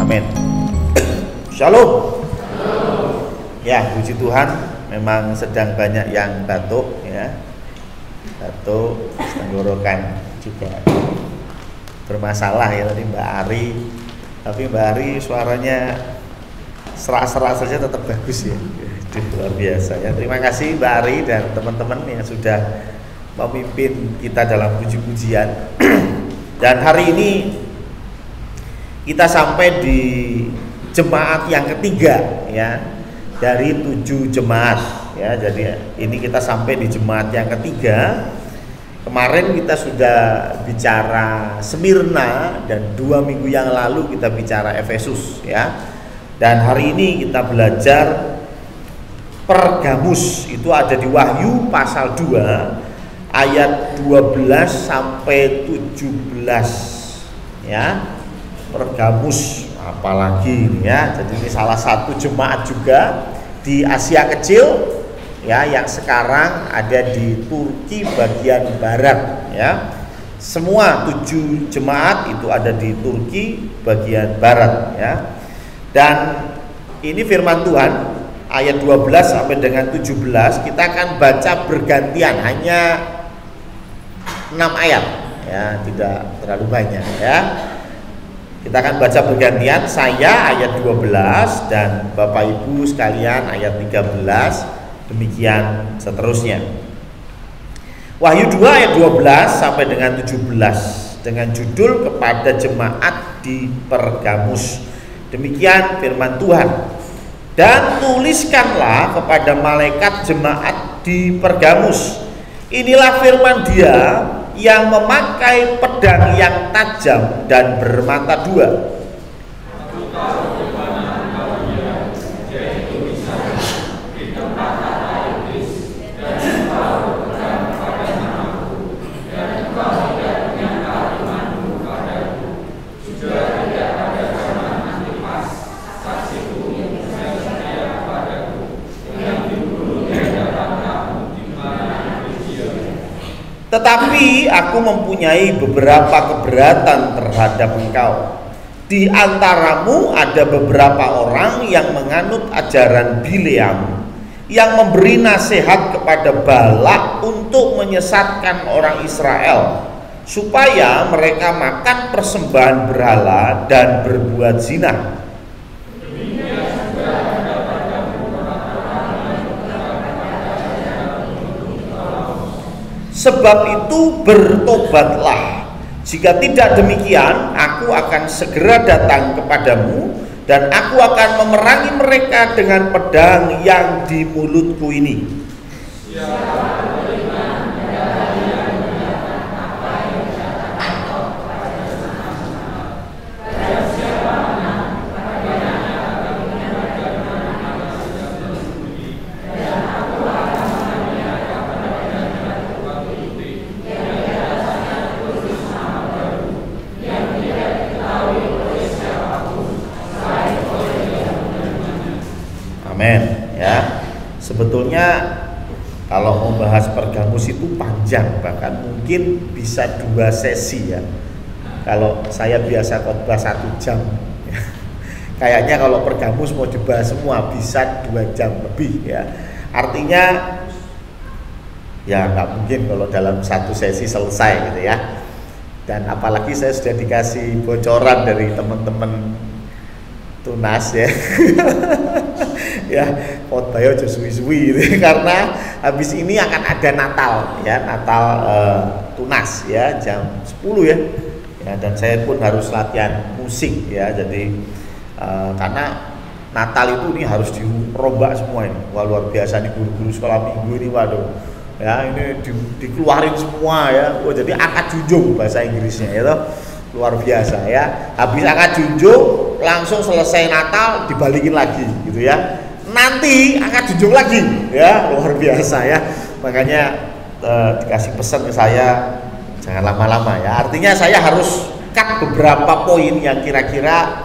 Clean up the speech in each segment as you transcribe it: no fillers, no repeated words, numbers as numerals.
Amin. Shalom. Ya, puji Tuhan, memang sedang banyak yang batuk ya. Batuk, tenggorokan juga bermasalah ya tadi Mbak Ari. Tapi Mbak Ari suaranya serak-serak saja tetap bagus ya. Luar biasa ya. Terima kasih Mbak Ari dan teman-teman yang sudah memimpin kita dalam puji-pujian. Dan hari ini kita sampai di jemaat yang ketiga ya, dari 7 jemaat ya. Jadi ini kita sampai di jemaat yang ketiga. Kemarin kita sudah bicara Smyrna dan 2 minggu yang lalu kita bicara Efesus ya. Dan hari ini kita belajar Pergamus, itu ada di Wahyu pasal 2 ayat 12 sampai 17 ya. Pergamus apalagi ini ya. Jadi ini salah satu jemaat juga di Asia Kecil ya, yang sekarang ada di Turki bagian barat ya. Semua 7 jemaat itu ada di Turki bagian barat ya. Dan ini firman Tuhan ayat 12 sampai dengan 17 kita akan baca bergantian, hanya 6 ayat ya, tidak terlalu banyak ya. Kita akan baca bergantian, saya ayat 12 dan Bapak Ibu sekalian ayat 13, demikian seterusnya. Wahyu 2 ayat 12 sampai dengan 17 dengan judul kepada jemaat di Pergamus. Demikian firman Tuhan. Dan tuliskanlah kepada malaikat jemaat di Pergamus, inilah firman Dia yang memakai pedang yang tajam dan bermata 2. Tetapi aku mempunyai beberapa keberatan terhadap engkau. Di antaramu ada beberapa orang yang menganut ajaran Bileam, yang memberi nasihat kepada Balak untuk menyesatkan orang Israel, supaya mereka makan persembahan berhala dan berbuat zina. Sebab itu bertobatlah. Jika tidak demikian, aku akan segera datang kepadamu, dan aku akan memerangi mereka dengan pedang yang di mulutku ini. Amin ya. Sebetulnya kalau membahas Pergamus itu panjang, bahkan mungkin bisa 2 sesi ya. Kalau saya biasa khotbah 1 jam ya. Kayaknya kalau Pergamus mau dibahas semua bisa 2 jam lebih ya. Artinya ya nggak mungkin kalau dalam 1 sesi selesai gitu ya. Dan apalagi saya sudah dikasih bocoran dari teman-teman Tunas ya. Ya, khotbahnya aja suwi-suwi gitu. Karena habis ini akan ada Natal ya, Natal Tunas ya, jam 10 ya. Ya, dan saya pun harus latihan musik ya. Jadi karena Natal itu ini harus dirombak semua ini. Wah, luar biasa nih guru-guru sekolah minggu ini, waduh. Ya, ini dikeluarin semua ya. Wah, jadi akad junjung bahasa Inggrisnya ya toh. Luar biasa ya. Habis akad junjung langsung selesai Natal dibalikin lagi gitu ya. Nanti akan junjung lagi ya, luar biasa ya. Makanya dikasih pesan ke saya jangan lama-lama ya. Artinya saya harus cut beberapa poin yang kira-kira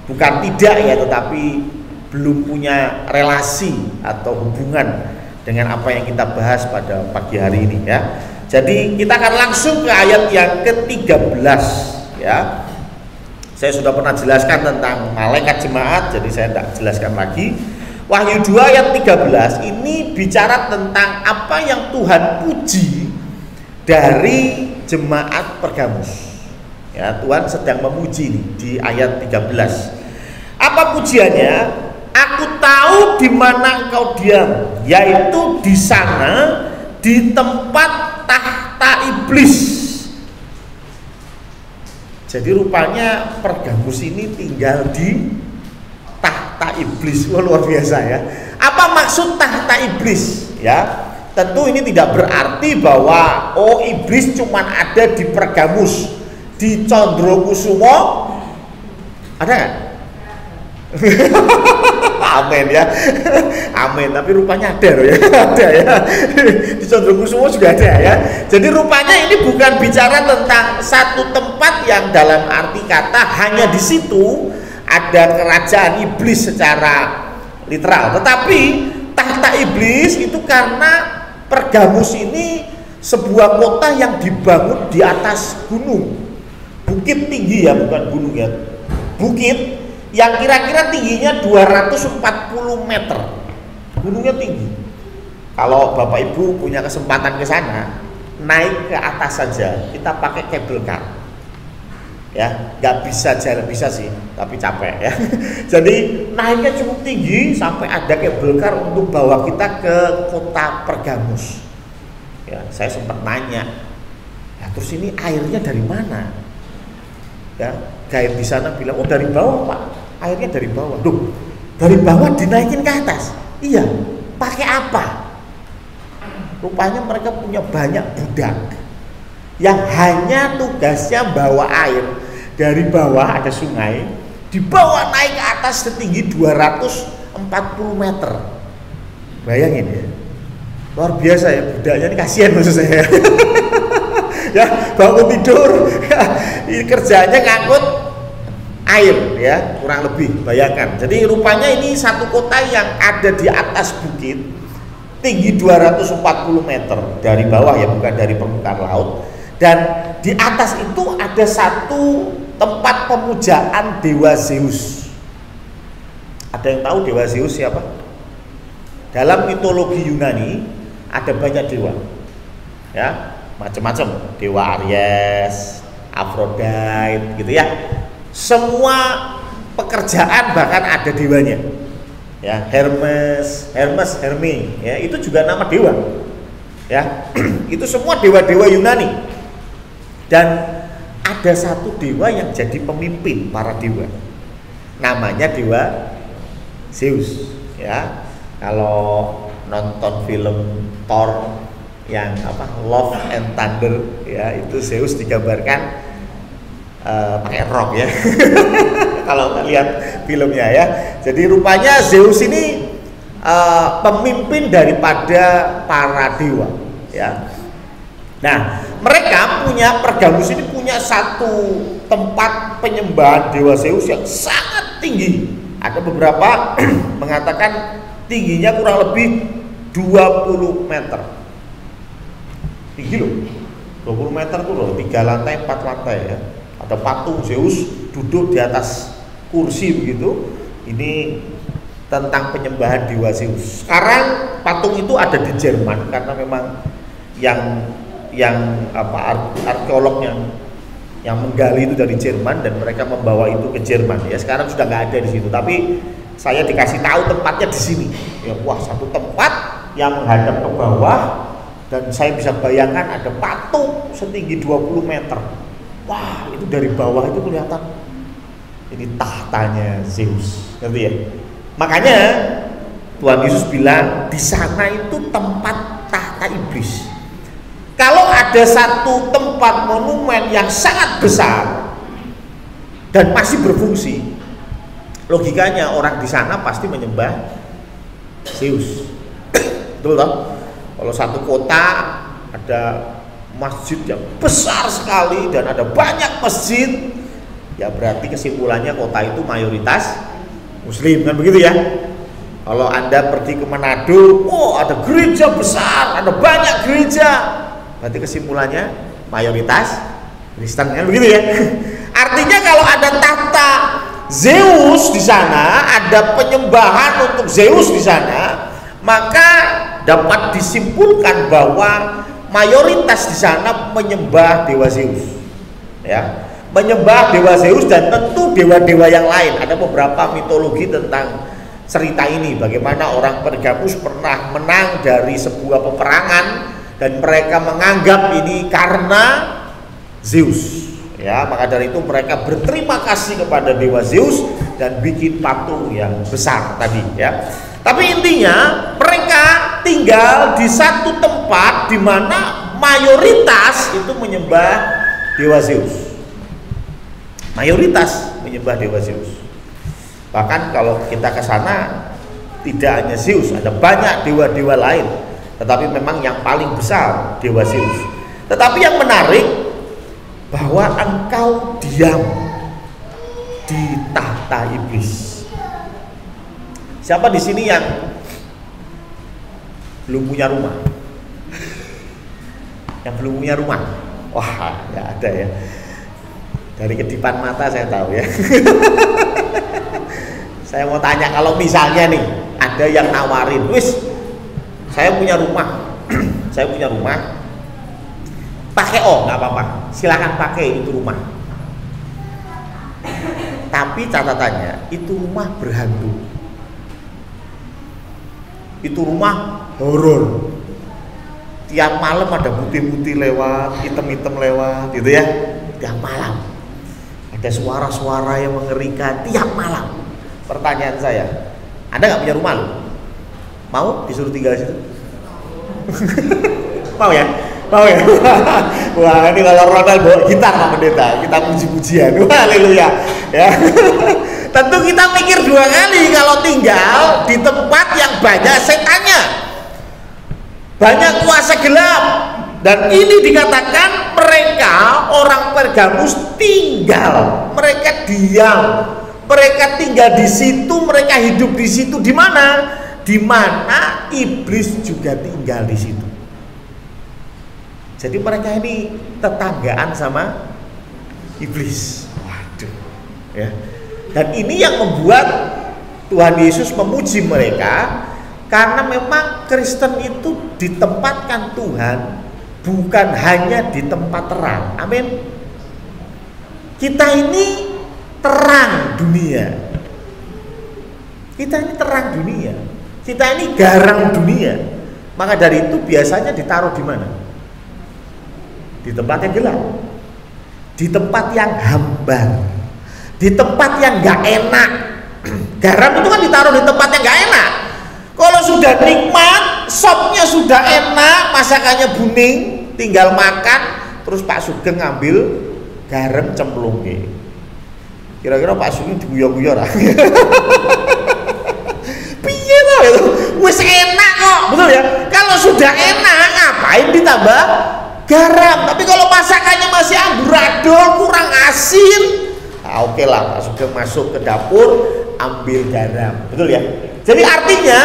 bukan tidak ya, tetapi belum punya relasi atau hubungan dengan apa yang kita bahas pada pagi hari ini ya. Jadi kita akan langsung ke ayat yang ke-13 ya. Saya sudah pernah jelaskan tentang malaikat jemaat, jadi saya tidak jelaskan lagi. Wahyu 2 ayat 13 ini bicara tentang apa yang Tuhan puji dari jemaat Pergamus. Ya, Tuhan sedang memuji nih di ayat 13. Apa pujiannya? Aku tahu di mana engkau diam, yaitu di sana, di tempat tahta iblis. Jadi rupanya Pergamus ini tinggal di tahta iblis. Wah, luar biasa ya. Apa maksud tahta iblis? Ya, tentu ini tidak berarti bahwa iblis cuma ada di Pergamus. Di Condrokusumo ada nggak? Amin ya, amin. Tapi rupanya ada loh ya, ada ya. Di Condrokusumo juga ada ya. Jadi rupanya ini bukan bicara tentang satu tempat yang dalam arti kata hanya di situ ada kerajaan iblis secara literal. Tetapi tahta iblis itu karena Pergamus ini sebuah kota yang dibangun di atas gunung. Bukit tinggi ya, bukan gunung ya. Bukit yang kira-kira tingginya 240 meter. Gunungnya tinggi. Kalau Bapak Ibu punya kesempatan ke sana, naik ke atas saja, kita pakai cable car. Ya, nggak bisa jalan, bisa sih, tapi capek ya. Jadi naiknya cukup tinggi sampai ada cable car untuk bawa kita ke kota Pergamus. Ya, saya sempat nanya, ya, terus ini airnya dari mana? Ya, guide di sana bilang, oh dari bawah Pak, airnya dari bawah. Duh, dari bawah dinaikin ke atas. Iya, pakai apa? Rupanya mereka punya banyak budak yang hanya tugasnya bawa air dari bawah, ada sungai, dibawa naik ke atas setinggi 240 meter. Bayangin ya, luar biasa ya budaknya ini, kasihan maksud saya. Ya, bangun tidur, ini kerjanya ngangkut air ya, kurang lebih, bayangkan. Jadi rupanya ini satu kota yang ada di atas bukit, tinggi 240 meter dari bawah ya, bukan dari permukaan laut. Dan di atas itu ada satu tempat pemujaan dewa Zeus. Ada yang tahu dewa Zeus siapa? Dalam mitologi Yunani ada banyak dewa, ya, macam-macam, dewa Aries, Aphrodite gitu ya. Semua pekerjaan bahkan ada dewanya. Ya, Hermes, Hermes, ya, itu juga nama dewa. Ya, itu semua dewa-dewa Yunani. Dan ada satu dewa yang jadi pemimpin para dewa. Namanya dewa Zeus, ya. Kalau nonton film Thor yang apa, Love and Thunder ya, itu Zeus digambarkan pakai rok ya. Kalau lihat filmnya ya. Jadi rupanya Zeus ini pemimpin daripada para dewa ya. Nah, mereka punya, Pergamus ini punya satu tempat penyembahan dewa Zeus yang sangat tinggi. Ada beberapa mengatakan tingginya kurang lebih 20 meter. Tinggi loh, 20 meter tuh loh, 3 lantai 4 lantai ya. Ada patung Zeus duduk di atas kursi begitu. Ini tentang penyembahan dewa Zeus. Sekarang patung itu ada di Jerman karena memang yang arkeolog yang menggali itu dari Jerman dan mereka membawa itu ke Jerman ya. Sekarang sudah nggak ada di situ, tapi saya dikasih tahu tempatnya di sini. Ya, wah, satu tempat yang menghadap ke bawah dan saya bisa bayangkan ada patung setinggi 20 meter. Wah, itu dari bawah itu kelihatan ini tahtanya Zeus, ngerti ya? Makanya Tuhan Yesus bilang di sana itu tempat tahta iblis. Kalau ada satu tempat monumen yang sangat besar dan masih berfungsi, logikanya orang di sana pasti menyembah Zeus. Betul toh? Kalau satu kota ada masjid yang besar sekali dan ada banyak masjid, ya berarti kesimpulannya kota itu mayoritas Muslim, kan begitu ya? Kalau Anda pergi ke Manado, oh ada gereja besar, ada banyak gereja, berarti kesimpulannya mayoritas Kristen, kan begitu ya? Artinya kalau ada tahta Zeus di sana, ada penyembahan untuk Zeus di sana, maka dapat disimpulkan bahwa mayoritas di sana menyembah dewa Zeus, ya, menyembah dewa Zeus dan tentu dewa-dewa yang lain. Ada beberapa mitologi tentang cerita ini, bagaimana orang Pergamus pernah menang dari sebuah peperangan dan mereka menganggap ini karena Zeus, ya, maka dari itu mereka berterima kasih kepada dewa Zeus dan bikin patung yang besar tadi, ya. Tapi intinya mereka tinggal di satu tempat di mana mayoritas itu menyembah dewa Zeus. Mayoritas menyembah dewa Zeus. Bahkan kalau kita ke sana tidak hanya Zeus, ada banyak dewa-dewa lain. Tetapi memang yang paling besar dewa Zeus. Tetapi yang menarik bahwa engkau diam di tahta iblis. Siapa di sini yang belum punya rumah? Yang belum punya rumah? Wah, ya ada ya. Dari kedipan mata saya tahu ya. Saya mau tanya, kalau misalnya nih ada yang nawarin, wis, saya punya rumah, saya punya rumah, pakai nggak apa-apa, silahkan pakai itu rumah. Tapi catatannya, itu rumah berhantu. Itu rumah horor. Tiap malam ada putih-putih lewat, hitam-hitam lewat, gitu ya. Tiap malam ada suara-suara yang mengerikan tiap malam. Pertanyaan saya, Anda nggak punya rumah loh? Mau disuruh tinggal di situ? Mau ya? Mau ya? Wah, ini kalau Ronald bawa gitar Pak Pendeta, kita puji-pujian. Wah, haleluya. Ya. Tentu kita mikir dua kali kalau tinggal di tempat yang banyak setannya, banyak kuasa gelap. Dan ini dikatakan mereka orang Pergamus tinggal, mereka diam, mereka tinggal di situ, mereka hidup di situ. Di mana? Di mana iblis juga tinggal di situ. Jadi mereka ini tetanggaan sama iblis. Waduh, ya. Dan ini yang membuat Tuhan Yesus memuji mereka, karena memang Kristen itu ditempatkan Tuhan bukan hanya di tempat terang. Amin. Kita ini terang dunia. Kita ini terang dunia. Kita ini garam dunia. Maka dari itu biasanya ditaruh di mana? Di tempat yang gelap, di tempat yang hambar, di tempat yang gak enak. Garam itu kan ditaruh di tempat yang gak enak. Kalau sudah nikmat, sopnya sudah enak, masakannya bening, tinggal makan, terus Pak Sugeng ngambil garam cemplung. Kira-kira Pak Sugeng diguyo-guyo lah. Piye lah itu? Wis enak kok, betul ya? Kalau sudah enak, ngapain ditambah garam? Tapi kalau masakannya masih amburadul, kurang asin, nah, oke lah, Pak Sugeng masuk ke dapur, ambil garam, betul ya? Jadi artinya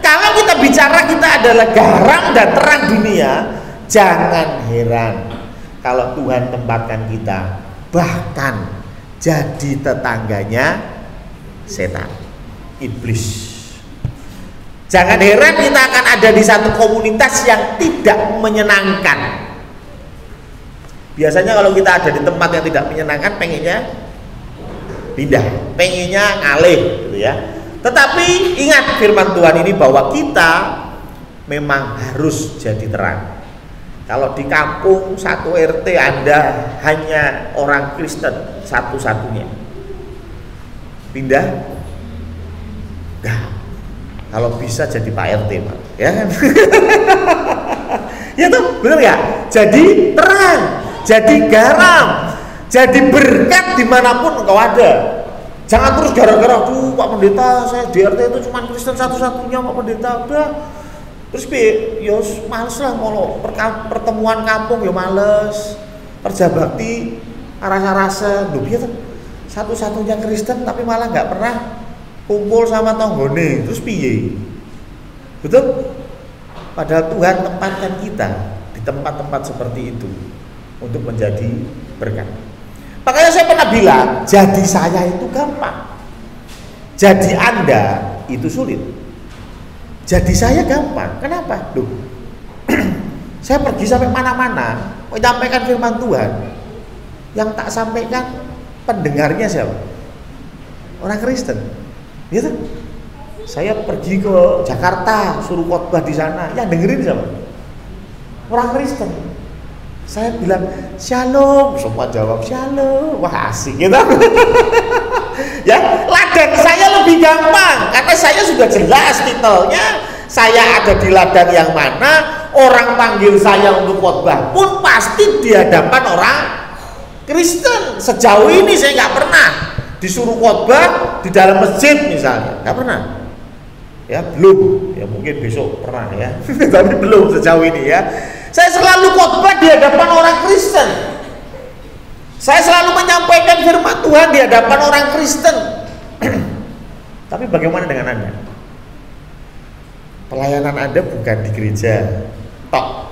kalau kita bicara kita adalah garam dan terang dunia, jangan heran kalau Tuhan tempatkan kita bahkan jadi tetangganya setan, iblis. Jangan heran kita akan ada di satu komunitas yang tidak menyenangkan. Biasanya kalau kita ada di tempat yang tidak menyenangkan, pengennya pindah, pengennya ngalih, gitu ya. Tetapi ingat firman Tuhan ini bahwa kita memang harus jadi terang. Kalau di kampung satu RT Anda hanya orang Kristen satu-satunya, pindah? Enggak. Kalau bisa jadi Pak RT, Pak, ya kan? Ya tuh, benar ya? Jadi terang, jadi garam, jadi berkat dimanapun engkau ada. Jangan terus gara-gara tuh Pak Pendeta, saya di RT itu cuma Kristen satu-satunya Pak Pendeta, udah. Terus yos males lah mau pertemuan kampung ya males, kerja bakti rasa-rasa, loh biar satu-satunya Kristen tapi malah nggak pernah kumpul sama tonggone, terus piye? Betul? Padahal Tuhan tempatkan kita di tempat-tempat seperti itu untuk menjadi berkat. Makanya saya pernah bilang, jadi saya itu gampang, jadi Anda itu sulit. Jadi saya gampang. Kenapa? Loh, saya pergi sampai mana-mana menyampaikan firman Tuhan, yang tak sampaikan pendengarnya siapa? Orang Kristen, gitu. Saya pergi ke Jakarta suruh khotbah di sana, yang dengerin siapa? Orang Kristen. Saya bilang shalom, semua jawab shalom, wah asik gitu. Ya, ladang saya lebih gampang karena saya sudah jelas titelnya. Saya ada di ladang yang mana, orang panggil saya untuk khotbah pun pasti di hadapan orang Kristen. Sejauh ini saya nggak pernah disuruh khotbah di dalam masjid misalnya, nggak pernah. Ya belum, ya mungkin besok pernah ya, tapi belum sejauh ini ya. Saya selalu khotbah di hadapan orang Kristen. Saya selalu menyampaikan firman Tuhan di hadapan orang Kristen. Tapi bagaimana dengan Anda? Pelayanan Anda bukan di gereja tok.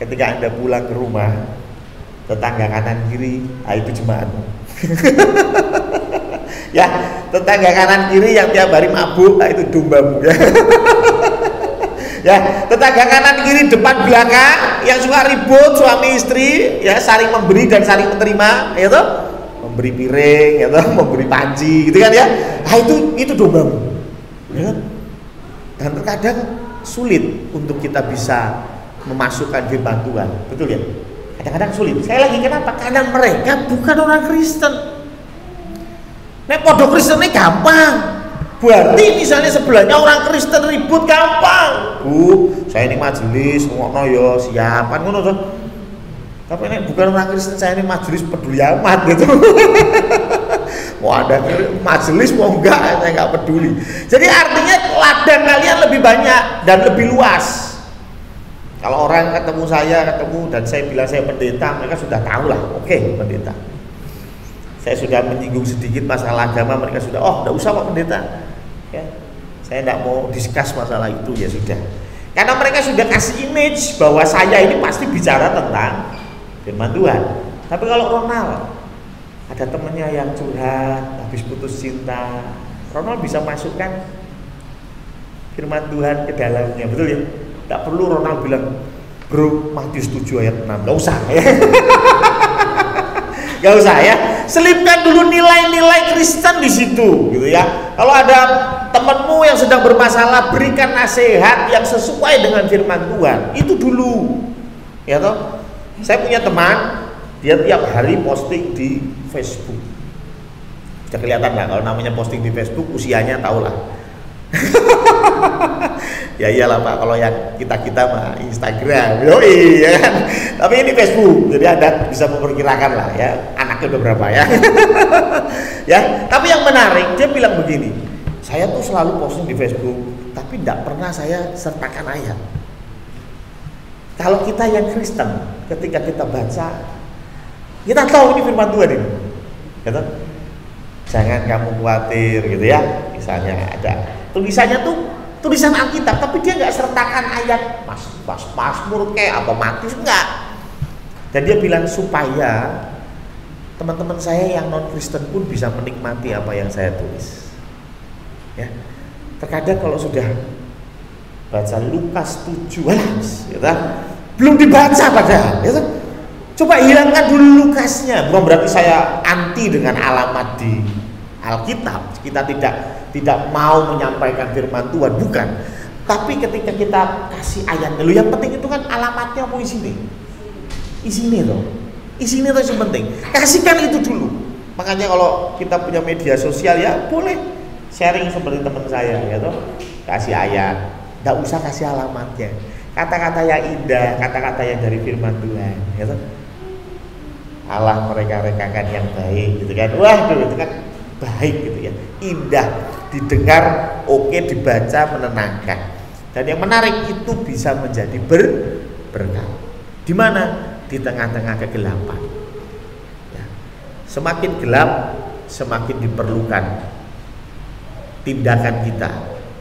Ketika Anda pulang ke rumah, tetangga kanan kiri, itu jemaatmu. Ya, tetangga kanan kiri yang tiap hari mabuk, itu dombamu ya. Ya, tetangga kanan kiri depan belakang yang suka ribut suami istri, ya saling memberi dan saling menerima, ya toh? Memberi piring, ya toh? Memberi panci, gitu kan ya. Nah, itu dombamu. Ya. Dan terkadang sulit untuk kita bisa memasukkan firman Tuhan, betul ya? Kadang-kadang sulit. Saya lagi kenapa? Karena mereka bukan orang Kristen. Nek podo Kristen ini gampang. Berarti misalnya sebelahnya orang Kristen ribut gampang. Saya ini majelis, ngono yo siapan ngono tuh. Tapi ini bukan orang Kristen, saya ini majelis peduli amat gitu. Mau ada majelis mau enggak, saya enggak peduli. Jadi artinya ladang kalian lebih banyak dan lebih luas. Kalau orang ketemu dan saya bilang saya pendeta, mereka sudah tahu lah, oke, pendeta. Saya sudah menyinggung sedikit masalah agama, mereka sudah, oh enggak usah Pak Pendeta. Ya, saya tidak mau discuss masalah itu, ya sudah. Karena mereka sudah kasih image bahwa saya ini pasti bicara tentang firman Tuhan. Tapi kalau Ronald, ada temennya yang curhat, habis putus cinta, Ronald bisa masukkan firman Tuhan ke dalamnya, betul ya? Tidak perlu Ronald bilang, bro, Matius 7 ayat 6, nggak usah ya. Nggak usah ya. Selipkan dulu nilai-nilai Kristen di situ, gitu ya. Kalau ada temanmu yang sedang bermasalah, berikan nasihat yang sesuai dengan firman Tuhan. Itu dulu, ya toh. Saya punya teman, dia tiap hari posting di Facebook. Sudah kelihatan lah kalau namanya posting di Facebook, usianya tahu lah. Ya iyalah Pak, kalau yang kita mah Instagram, yoi, ya kan. Tapi ini Facebook, jadi Anda bisa memperkirakan lah ya anaknya berapa ya. Ya, tapi yang menarik dia bilang begini, saya tuh selalu posting di Facebook, tapi tidak pernah saya sertakan ayat. Kalau kita yang Kristen, ketika kita baca, kita tahu ini firman Tuhan ini, gitu. Jangan kamu khawatir, gitu ya. Misalnya ada tulisannya tuh tulisan Alkitab, tapi dia nggak sertakan ayat Mazmur kayak apa Matius, enggak. Dan dia bilang supaya teman-teman saya yang non Kristen pun bisa menikmati apa yang saya tulis. Ya, terkadang kalau sudah baca Lukas 7, ya, belum dibaca padahal, ya, coba hilangkan dulu Lukasnya. Bukan berarti saya anti dengan alamat di Alkitab, kita tidak mau menyampaikan firman Tuhan, bukan. Tapi ketika kita kasih ayat dulu, yang penting itu kan alamatnya mau isinya loh, isinya itu yang penting. Kasihkan itu dulu. Makanya kalau kita punya media sosial ya boleh sharing seperti teman saya, ya toh, kasih ayat, nggak usah kasih alamatnya. Kata-kata yang indah, kata-kata yang dari firman Tuhan, ya toh. Allah mereka-rekakan yang baik, gitu kan. Wah, itu kan baik gitu ya, indah didengar, oke dibaca, menenangkan. Dan yang menarik itu bisa menjadi berkah. Di mana? Di tengah-tengah kegelapan. Ya. Semakin gelap, semakin diperlukan tindakan kita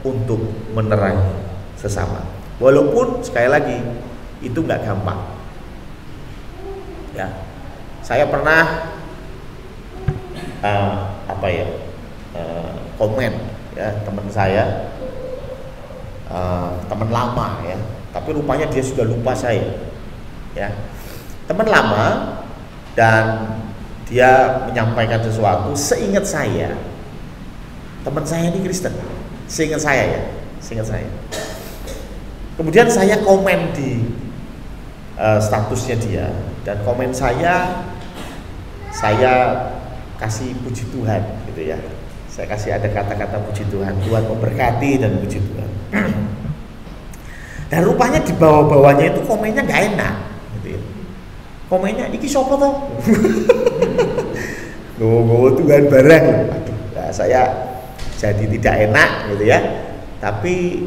untuk menerangi sesama. Walaupun sekali lagi itu nggak gampang. Ya, saya pernah apa ya, komen ya teman saya, teman lama ya, tapi rupanya dia sudah lupa saya ya, teman lama, dan dia menyampaikan sesuatu. Seingat saya teman saya ini Kristen, seingat saya ya, seingat saya. Kemudian saya komen di statusnya dia, dan komen saya kasih puji Tuhan gitu ya. Saya kasih ada kata-kata puji Tuhan, Tuhan memberkati dan puji Tuhan. Dan rupanya di bawah-bawahnya itu komennya nggak enak gitu ya. Komennya iki sopo toh? Gowo Tuhan bareng. Aduh, nah saya jadi tidak enak gitu ya. Tapi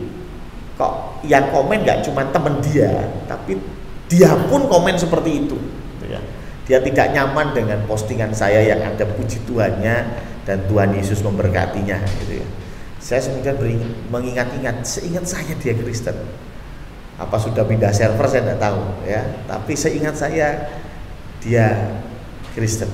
kok yang komen nggak cuma teman dia, tapi dia pun komen seperti itu gitu ya. Dia tidak nyaman dengan postingan saya yang ada puji Tuhannya dan Tuhan Yesus memberkatinya gitu ya. Saya kemudian mengingat-ingat, seingat saya dia Kristen. Apa sudah pindah server saya tidak tahu ya, tapi seingat saya dia Kristen.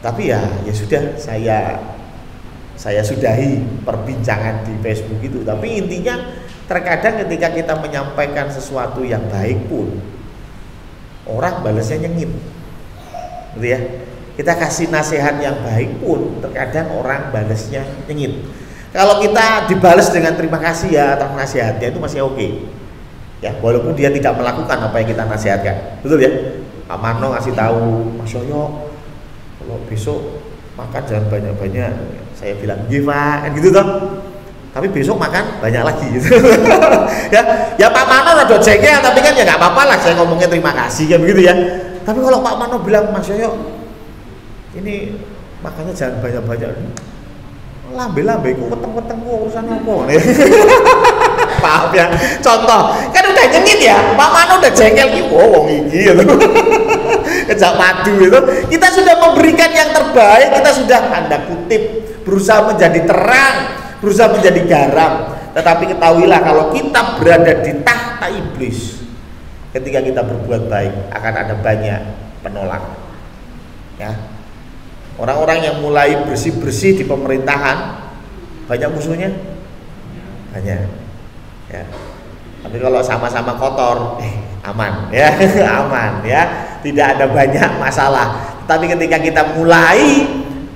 Tapi ya sudah, saya sudahi perbincangan di Facebook itu. Tapi intinya terkadang ketika kita menyampaikan sesuatu yang baik pun orang balasnya nyengit gitu ya. Kita kasih nasihat yang baik pun terkadang orang balasnya nyengit. Kalau kita dibalas dengan terima kasih ya atas nasihatnya, itu masih oke ya, walaupun dia tidak melakukan apa yang kita nasihatkan, betul ya. Pak Mano ngasih tahu, Mas Yoyo kalau besok makan jangan banyak-banyak. Saya bilang gimana gitu toh, tapi besok makan banyak lagi gitu. ya Pak Mano rada jengkel, tapi kan ya nggak apa-apa lah saya ngomongnya terima kasih kan begitu ya. Tapi kalau Pak Mano bilang, Mas Yoyo ini makannya jangan banyak-banyak, lambe-lambeku weteng-wetengku urusan apa nih. Maaf ya, contoh kan udah nyengit ya, Pak Mano udah jengkel ki, wong iki gitu. Kejak madu itu, kita sudah memberikan yang terbaik, kita sudah tanda kutip berusaha menjadi terang, berusaha menjadi garam. Tetapi ketahuilah kalau kita berada di tahta iblis, ketika kita berbuat baik akan ada banyak penolak ya. Orang-orang yang mulai bersih-bersih di pemerintahan banyak musuhnya, banyak ya. Tapi kalau sama-sama kotor aman ya. Aman ya, tidak ada banyak masalah. Tapi ketika kita mulai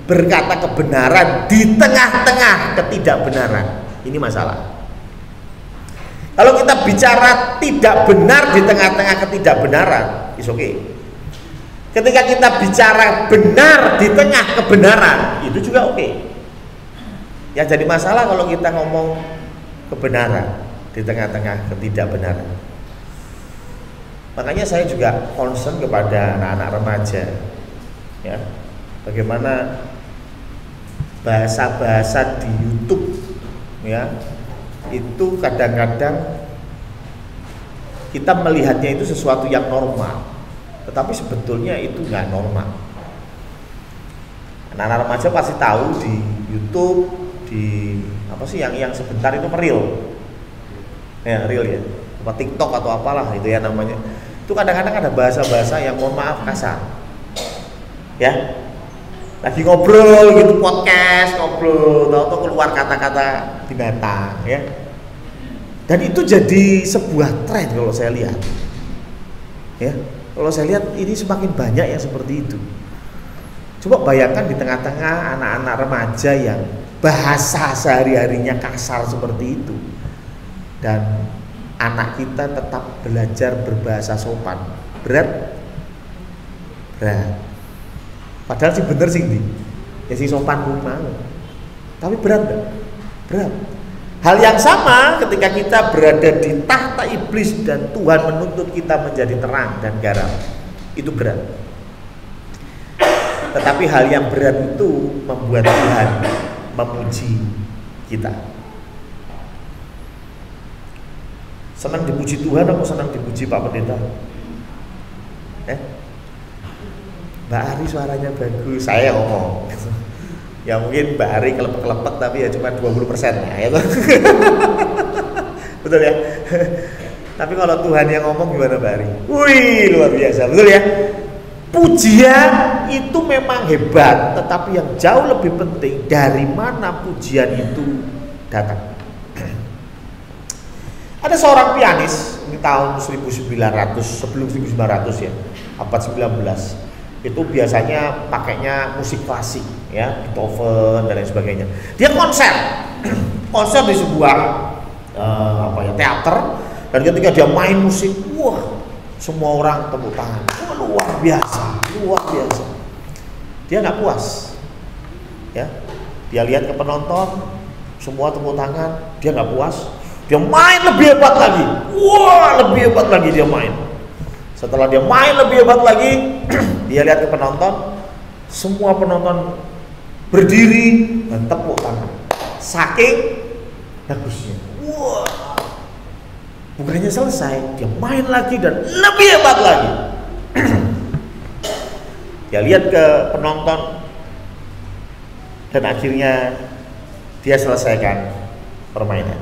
berkata kebenaran di tengah-tengah ketidakbenaran, ini masalah. Kalau kita bicara tidak benar di tengah-tengah ketidakbenaran, it's okay. Ketika kita bicara benar di tengah kebenaran, itu juga oke. Ya jadi masalah kalau kita ngomong kebenaran di tengah-tengah ketidakbenaran. Makanya saya juga concern kepada anak-anak remaja ya, bagaimana bahasa-bahasa di YouTube ya, itu kadang-kadang kita melihatnya itu sesuatu yang normal, tetapi sebetulnya itu nggak normal. Anak-anak remaja pasti tahu di YouTube, di apa sih yang sebentar itu real ya, real ya, apa TikTok atau apalah itu ya namanya. Itu kadang-kadang ada bahasa-bahasa yang mohon maaf kasar ya, lagi ngobrol gitu, podcast ngobrol, tahu-tahu keluar kata-kata binatang ya, dan itu jadi sebuah tren kalau saya lihat ya. Kalau saya lihat ini semakin banyak yang seperti itu. Coba bayangkan di tengah-tengah anak-anak remaja yang bahasa sehari-harinya kasar seperti itu, dan anak kita tetap belajar berbahasa sopan, berat. Padahal sih bener sih di, ya sih sopan pun mau, tapi berat gak? Berat. Hal yang sama ketika kita berada di tahta iblis dan Tuhan menuntut kita menjadi terang dan garam, itu berat. Tetapi hal yang berat itu membuat Tuhan memuji kita. Senang dipuji Tuhan atau senang dipuji Pak Pendeta? Mbak Ari suaranya bagus, saya ngomong. Ya mungkin Mbak Ari kelepek-kelepek tapi ya cuma 20% ya. Betul ya. Tapi kalau Tuhan yang ngomong gimana Mbak Ari? Wih luar biasa, betul ya. Pujian itu memang hebat, tetapi yang jauh lebih penting dari mana pujian itu datang. Ada seorang pianis di tahun 1900, sebelum 1900 ya, abad 19. Itu biasanya pakainya musik klasik ya, Beethoven dan lain sebagainya. Dia konser di sebuah teater, dan ketika dia main musik, wah, semua orang tepuk tangan. Wah, luar biasa. Dia nggak puas, ya. Dia lihat ke penonton, semua tepuk tangan, dia nggak puas. Dia main lebih hebat lagi. Wah, lebih hebat lagi dia main. Setelah dia main lebih hebat lagi, dia lihat ke penonton, semua penonton berdiri dan tepuk tangan. Saking bagusnya. Wah. Bukannya selesai, dia main lagi dan lebih hebat lagi. Dia lihat ke penonton dan akhirnya dia selesaikan permainan.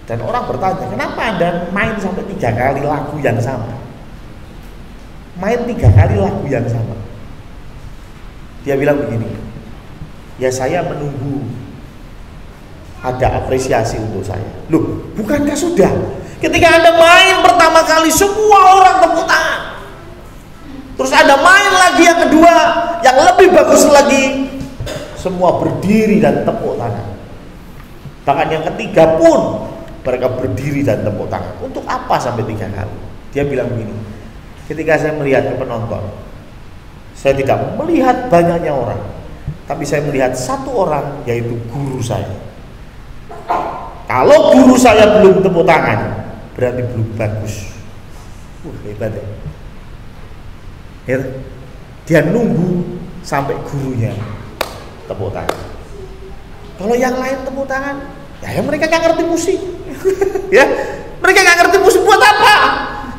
Dan orang bertanya, kenapa Anda main sampai 3 kali lagu yang sama? Main 3 kali lagu yang sama. Dia bilang begini, ya saya menunggu ada apresiasi untuk saya. Loh, bukankah sudah? Ketika Anda main pertama kali, semua orang tepuk tangan. Terus Anda main lagi yang kedua, yang lebih bagus lagi, semua berdiri dan tepuk tangan. Bahkan yang ketiga pun mereka berdiri dan tepuk tangan. Untuk apa sampai 3 kali? Dia bilang begini, ketika saya melihat ke penonton, saya tidak melihat banyaknya orang, tapi saya melihat satu orang, yaitu guru saya. Kalau guru saya belum tepuk tangan, berarti belum bagus. Hebat ya. Dia nunggu sampai gurunya tepuk tangan. Kalau yang lain tepuk tangan, ya mereka gak ngerti musik. Ya, mereka gak ngerti musik buat apa.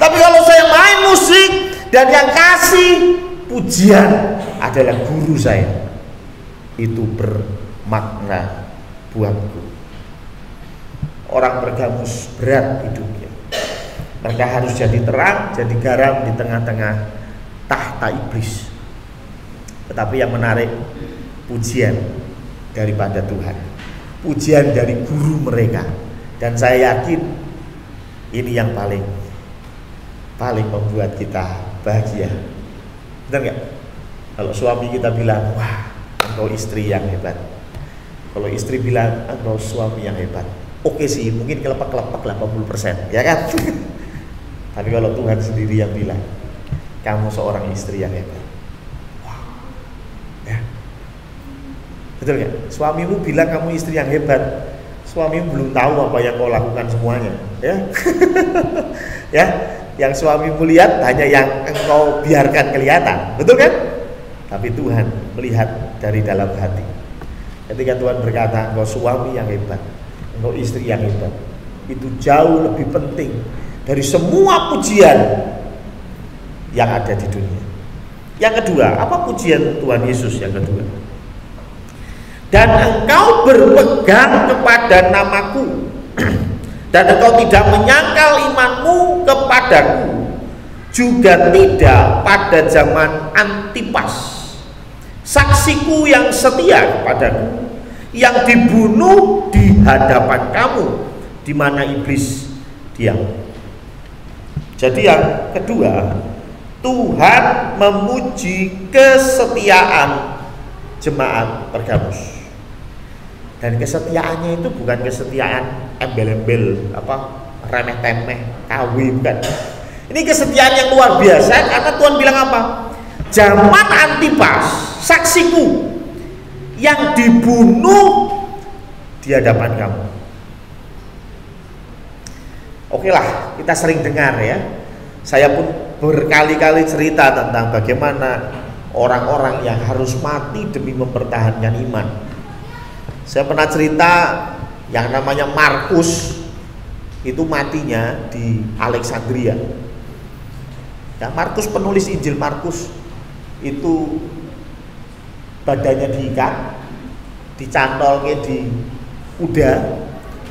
Tapi kalau saya main musik dan yang kasih pujian adalah guru saya, itu bermakna buatku. Orang bergamus berat hidupnya. Mereka harus jadi terang, jadi garam di tengah-tengah tahta iblis. Tetapi yang menarik, pujian daripada Tuhan, pujian dari guru mereka. Dan saya yakin ini yang paling membuat kita bahagia. Benar nggak? Kalau suami kita bilang, wah, engkau istri yang hebat. Kalau istri bilang, engkau suami yang hebat. Oke sih, mungkin kelepek-kelepek 80%, ya kan? Tapi kalau Tuhan sendiri yang bilang, kamu seorang istri yang hebat. Wow. Ya. Betul nggak? Suamimu bilang kamu istri yang hebat, suamimu belum tahu apa yang kau lakukan semuanya, ya. Ya, yang suamimu lihat hanya yang engkau biarkan kelihatan, betul kan? Tapi Tuhan melihat dari dalam hati. Ketika Tuhan berkata, engkau suami yang hebat, engkau istri yang hebat, itu jauh lebih penting dari semua pujian yang ada di dunia. Yang kedua, apa pujian Tuhan Yesus yang kedua? Dan engkau berpegang kepada namaku, dan engkau tidak menyangkal imanmu kepadaku, juga tidak pada zaman Antipas, saksiku yang setia kepadaku, yang dibunuh di hadapan kamu, di mana iblis diam. Jadi yang kedua, Tuhan memuji kesetiaan jemaat Pergamus. Dan kesetiaannya itu bukan kesetiaan embel-embel remeh-temeh, KW, bukan. Ini kesetiaan yang luar biasa, karena Tuhan bilang apa? Zaman Antipas, saksiku, yang dibunuh di hadapan kamu. Oke lah, kita sering dengar ya. Saya pun berkali-kali cerita tentang bagaimana orang-orang yang harus mati demi mempertahankan iman. Saya pernah cerita yang namanya Markus, itu matinya di Alexandria. Ya, Markus, penulis Injil Markus, itu badannya diikat, dicantolnya di kuda,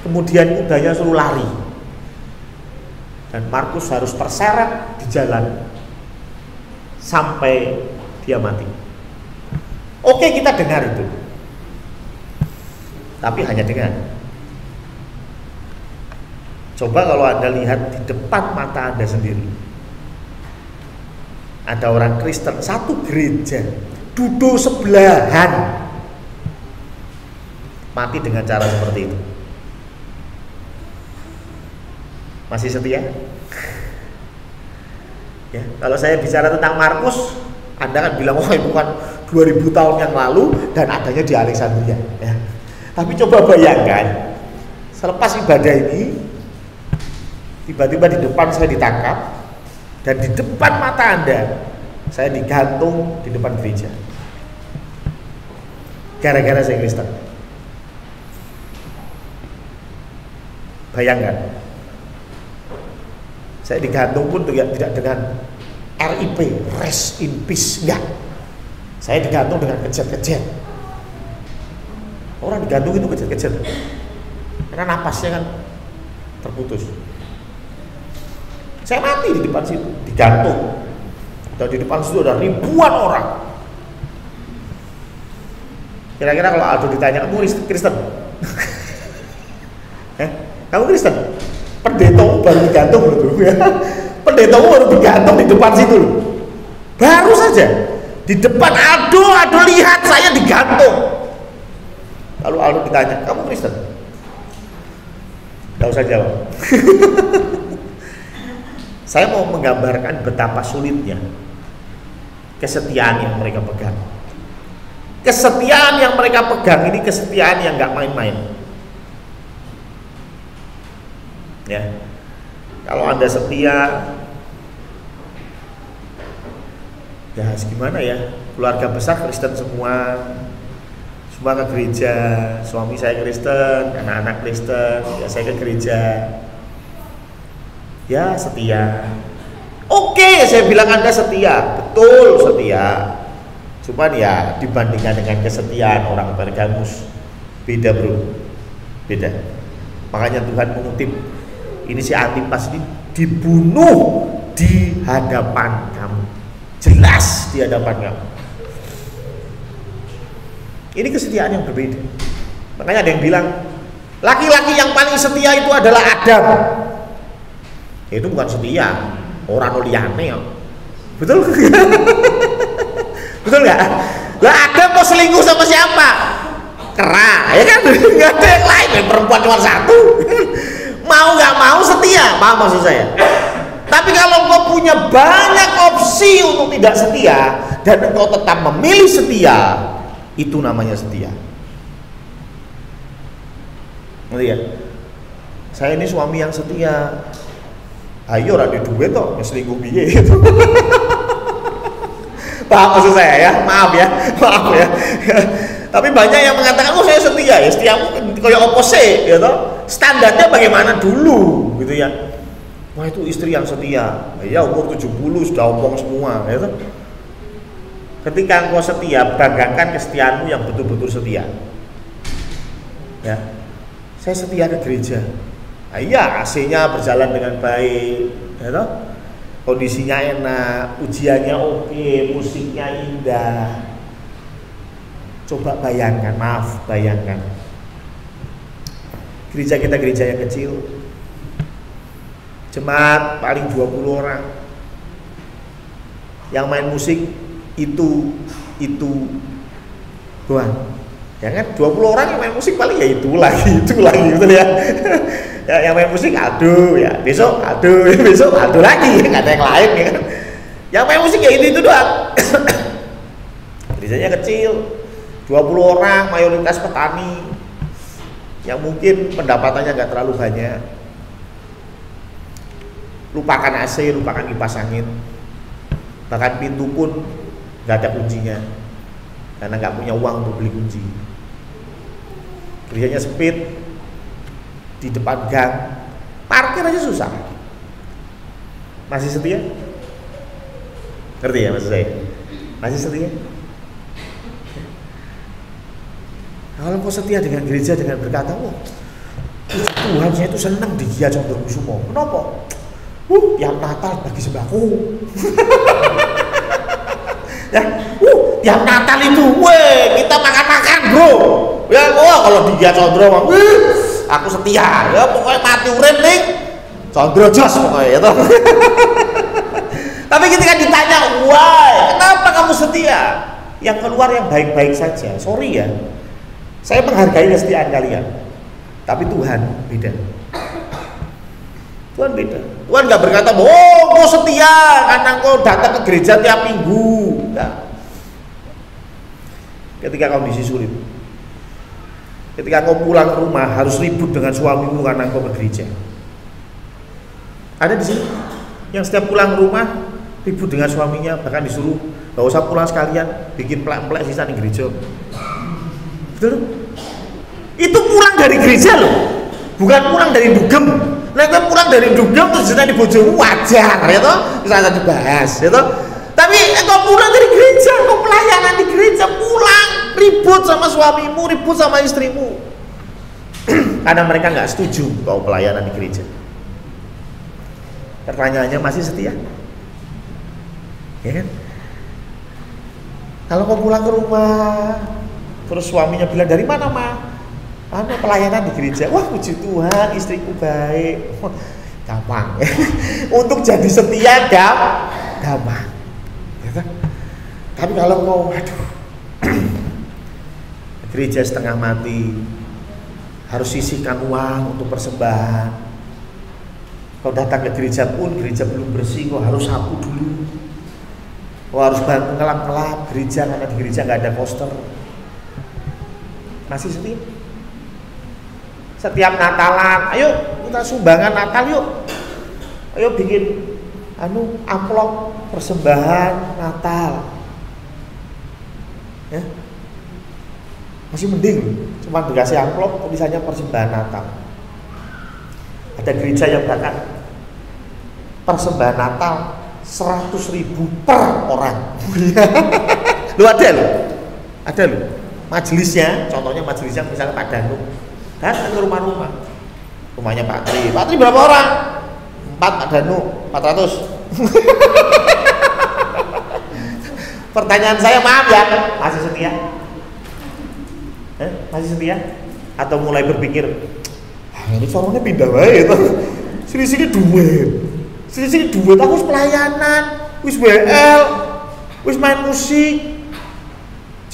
kemudian kudanya suruh lari, dan Markus harus terseret di jalan sampai dia mati. Oke, kita dengar itu, tapi hanya dengar. Coba kalau Anda lihat di depan mata Anda sendiri, ada orang Kristen satu gereja duduk sebelahan mati dengan cara seperti itu. Masih setia? Ya, kalau saya bicara tentang Markus, Anda kan bilang, oh itu kan 2000 tahun yang lalu dan adanya di Alexandria. Ya. Tapi coba bayangkan, selepas ibadah ini, tiba-tiba di depan saya ditangkap, dan di depan mata Anda, saya digantung di depan gereja. Gara-gara saya Kristen. Bayangkan. Saya digantung pun tidak dengan RIP, rest in peace, enggak. Saya digantung dengan kejat-kejat. Orang digantung itu kejat-kejat, karena napasnya kan terputus. Saya mati di depan situ, digantung. Dan di depan situ ada ribuan orang. Kira-kira kalau Aldo ditanya, kamu Kristen? Kamu Kristen? Pendetamu baru digantung loh, ya. Pendetamu baru digantung di depan situ loh. Baru saja di depan Aldo lihat saya digantung. Lalu Aldo ditanya, kamu Kristen? Gak usah jawab. Saya mau menggambarkan betapa sulitnya kesetiaan yang mereka pegang. Kesetiaan yang mereka pegang ini kesetiaan yang gak main-main. Ya, kalau Anda setia, ya gimana ya, keluarga besar Kristen semua ke gereja, suami saya Kristen, anak-anak Kristen, ya saya ke gereja, ya setia. Oke, saya bilang Anda setia, betul setia. Cuman ya dibandingkan dengan kesetiaan orang Pergamus, beda bro, beda. Makanya Tuhan mengutip, ini si Antipas ini dibunuh di hadapan kamu, jelas di hadapan kamu. Ini kesetiaan yang berbeda. Makanya ada yang bilang laki-laki yang paling setia itu adalah Adam. Itu bukan setia, orang liane ya. Betul? Betul nggak? Lah Adam mau selingkuh sama siapa? Kera, ya kan? Nggak ada yang lain, perempuan cuma satu. Mau nggak mau setia, paham maksud saya? Tapi kalau engkau punya banyak opsi untuk tidak setia dan engkau tetap memilih setia, itu namanya setia. Ngerti ya? Saya ini suami yang setia. Ayo ada duit toh, selingkuh piye gitu. Paham maksud saya ya? Maaf ya. Tapi banyak yang mengatakan, oh saya setia ya, setia kayak opposite ya toh. Standarnya bagaimana dulu gitu ya. Wah itu istri yang setia. Ya umur 70 sudah omong semua ya toh. Ketika engkau setia, banggakan kesetiaanmu yang betul-betul setia. Ya. Saya setia ke gereja. Nah, iya, AC-nya berjalan dengan baik, ya toh? Kondisinya enak, ujiannya oke, musiknya indah. Coba bayangkan, bayangkan. Gereja kita gereja yang kecil. Jemaat paling 20 orang. Yang main musik itu doang. Ya kan 20 orang yang main musik paling ya itu lagi gitu ya. Ya yang main musik aduh ya, besok aduh lagi, nggak ada yang lain ya kan. Yang main musik ya itu doang. Gerejanya kecil, 20 orang, mayoritas petani yang mungkin pendapatannya nggak terlalu banyak. Lupakan AC, lupakan kipas angin, bahkan pintu pun nggak ada kuncinya karena nggak punya uang untuk beli kunci. Gerejanya sempit, di depan gang, parkir aja susah. Masih setia? Ngerti ya maksud saya? Masih setia? Kalau kau setia dengan gereja dengan berkata, oh Tuhan saya itu senang di Gia Condongkusumo. Kenapa? Tiap Natal bagi sembako. Ya, tiap Natal itu, weh, kita makan-makan, bro. Ya, kalau dia Condro, aku setia. Ya, pokoknya mati urip nih, Condro jos pokoknya, ya. Tapi ketika ditanya, why, kenapa kamu setia? Yang keluar yang baik-baik saja. Sorry ya, saya menghargai kesetiaan kalian. Tapi Tuhan beda. Tuhan beda. Tuhan nggak berkata, oh, kau setia karena kau datang ke gereja tiap minggu. Nah, ketika kondisi sulit, ketika kau pulang ke rumah harus ribut dengan suamimu karena kau ke gereja. Ada di sini yang setiap pulang ke rumah ribut dengan suaminya, bahkan disuruh nggak usah pulang sekalian, bikin plek-plek sisa di gereja. Betul? Itu pulang dari gereja loh, bukan pulang dari dugem. Nah, kan pulang dari dugem terus jadi bojomu wajar, ya toh? Bisa dibahas, ya toh? Tapi kau pulang dari gereja, kau pelayanan di gereja, pulang ribut sama suamimu, ribut sama istrimu, karena mereka nggak setuju kau pelayanan di gereja. Pertanyaannya, masih setia? Ya kan? Kalau kau pulang ke rumah, terus suaminya bilang, dari mana mah? Anu pelayanan di gereja. Wah, puji Tuhan, istriku baik. Gampang. Untuk jadi setia gampang. Ya kan? Tapi kalau mau, aduh, gereja setengah mati, harus sisihkan uang untuk persembahan. Kau datang ke gereja pun, gereja belum bersih, kau harus sapu dulu. Kau harus bantu ngelap-ngelap gereja karena di gereja nggak ada poster. Masih setia? Setiap Natalan, ayo kita sumbangan Natal yuk. Ayo bikin amplop persembahan Natal. Ya. Masih mending cuma dikasih amplop tulisannya persembahan Natal. Ada gereja yang bahkan persembahan Natal 100.000 per orang. Lu ada loh. Ada loh. Majelisnya, contohnya majelisnya misalnya Pak Danu, datang ke rumah-rumah. Rumahnya Pak Tri. Pak Tri berapa orang? 4, Pak Danu 400. Pertanyaan saya, maaf ya, masih setia? Masih setia? Atau mulai berpikir, ini forumnya pindah wae itu. Sini-sini duit. Sini-sini duit, aku wis pelayanan, wis WL, wis main musik.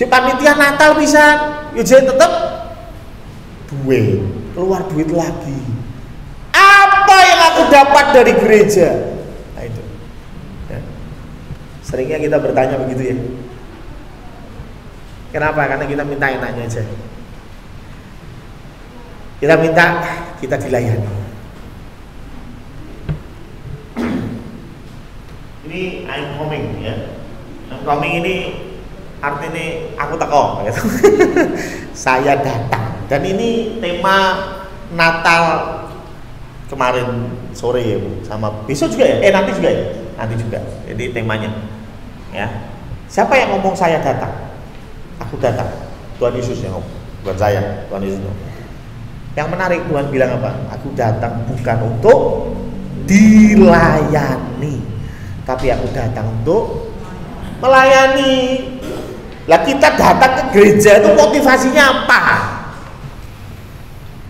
Cek panitia Natal bisa, ya jadi tetep duit, keluar duit lagi. Apa yang aku dapat dari gereja? Nah itu. Ya. Seringnya kita bertanya begitu ya. Kenapa? Karena kita minta enaknya aja. Kita minta, kita dilayani. Ini I'm coming ya. I'm coming ini artinya aku teko gitu. Saya datang. Dan ini tema Natal kemarin sore ya Bu, sama besok juga ya? Nanti juga ya? Nanti juga. Jadi temanya ya. Siapa yang ngomong saya datang? Aku datang. Tuhan Yesus yang ngomong. Bukan saya, Tuhan Yesus ngomong. Yang menarik, Tuhan bilang apa? Aku datang bukan untuk dilayani, tapi aku datang untuk melayani. Lah kita datang ke gereja itu motivasinya apa?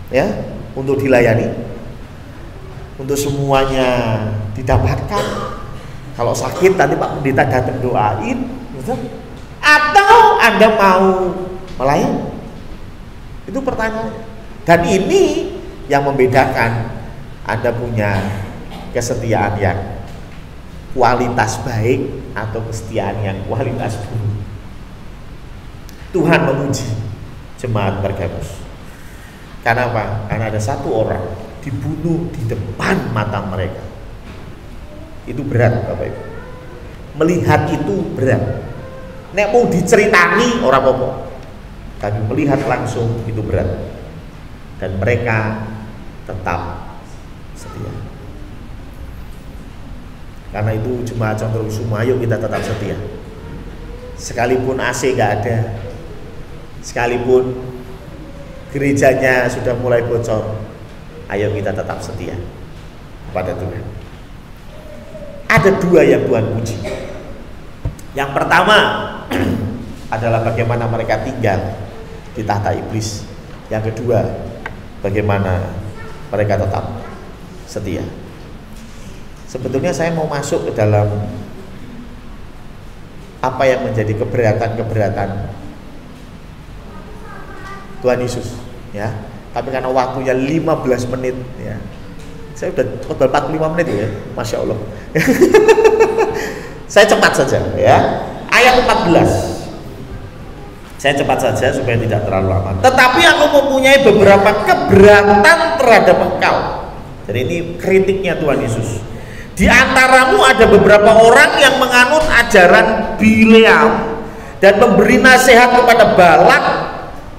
Ya, untuk dilayani, untuk semuanya didapatkan. Kalau sakit nanti Pak Pendeta datang doain, gitu. Atau Anda mau melayani? Itu pertanyaan. Dan ini yang membedakan Anda punya kesetiaan yang kualitas baik atau kesetiaan yang kualitas buruk. Tuhan memuji jemaat Pergamus. Karena apa? Karena ada satu orang dibunuh di depan mata mereka. Itu berat Bapak Ibu. Melihat itu berat. Nek mau diceritani orang apa-apa, tapi melihat langsung itu berat. Dan mereka tetap setia. Karena itu jemaat Condro Kusumo, ayo kita tetap setia. Sekalipun AC gak ada, sekalipun gerejanya sudah mulai bocor, ayo kita tetap setia kepada Tuhan. Ada dua yang Tuhan puji. Yang pertama adalah bagaimana mereka tinggal di tahta iblis. Yang kedua, bagaimana mereka tetap setia. Sebetulnya saya mau masuk ke dalam apa yang menjadi keberatan Tuhan Yesus, ya. Tapi karena waktunya 15 menit, ya. Saya udah 45 menit ya, Masya Allah. Saya cepat saja, ya. Ayat 14. Saya cepat saja supaya tidak terlalu lama. Tetapi aku mempunyai beberapa keberatan terhadap engkau. Jadi ini kritiknya Tuhan Yesus. Di antaramu ada beberapa orang yang menganut ajaran Bileam dan memberi nasihat kepada Balak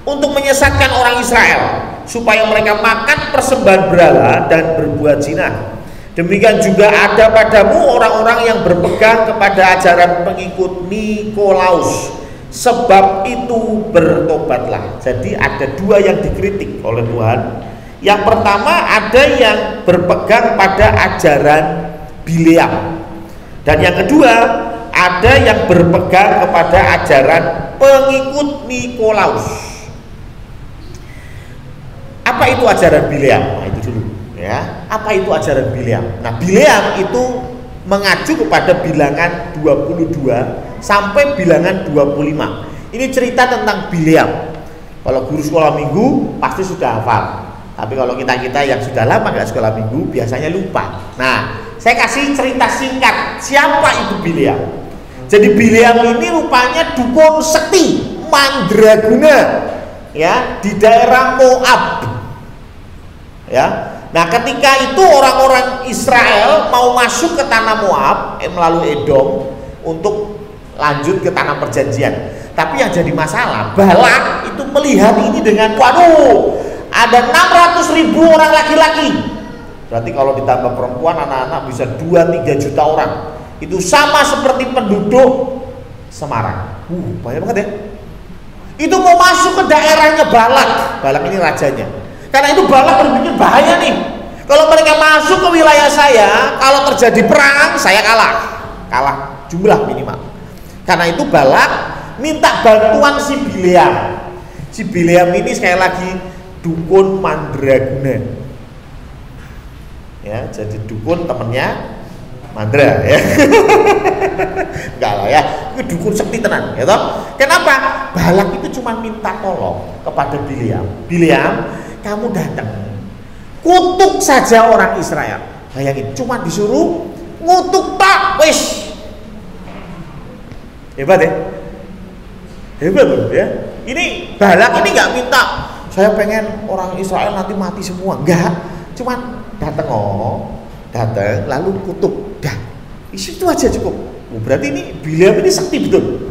untuk menyesatkan orang Israel supaya mereka makan persembahan berhala dan berbuat zina. Demikian juga ada padamu orang-orang yang berpegang kepada ajaran pengikut Nikolaus. Sebab itu bertobatlah. Jadi ada dua yang dikritik oleh Tuhan. Yang pertama ada yang berpegang pada ajaran Bileam. Dan yang kedua ada yang berpegang kepada ajaran pengikut Nikolaus. Apa itu ajaran Bileam? Nah, itu dulu ya. Apa itu ajaran Bileam? Nah, Bileam itu mengacu kepada bilangan 22 sampai bilangan 25. Ini cerita tentang Bileam. Kalau guru sekolah minggu pasti sudah hafal. Tapi kalau kita yang sudah lama nggak sekolah minggu biasanya lupa. Nah, saya kasih cerita singkat. Siapa itu Bileam? Jadi Bileam ini rupanya dukun sekti mandraguna, ya, di daerah Moab. Ya. Nah, ketika itu orang-orang Israel mau masuk ke tanah Moab melalui Edom untuk lanjut ke tanah perjanjian. Tapi yang jadi masalah, Balak itu melihat ini dengan waduh, ada 600.000 orang laki-laki. Berarti kalau ditambah perempuan, anak-anak bisa 2-3 juta orang. Itu sama seperti penduduk Semarang. Banyak banget ya. Itu mau masuk ke daerahnya Balak. Balak ini rajanya. Karena itu Balak berpikir bahaya nih. Kalau mereka masuk ke wilayah saya, kalau terjadi perang, saya kalah jumlah minimal. Karena itu Balak minta bantuan si Bileam. Si Bileam ini sekali lagi dukun mandraguna. Ya, jadi dukun temennya mandra ya. Enggak lah ya, itu dukun sekti tenan, ya toh? Kenapa? Balak itu cuma minta tolong kepada Bileam. Bileam, kamu datang, kutuk saja orang Israel. Bayangin, cuma disuruh ngutuk tak, wis. Hebat ya? Hebat loh ya. Ini Balak ini nggak minta saya pengen orang Israel nanti mati semua, enggak. Cuman datang lalu kutuk, dah. Itu aja cukup. Berarti ini Bileam ini sakti betul.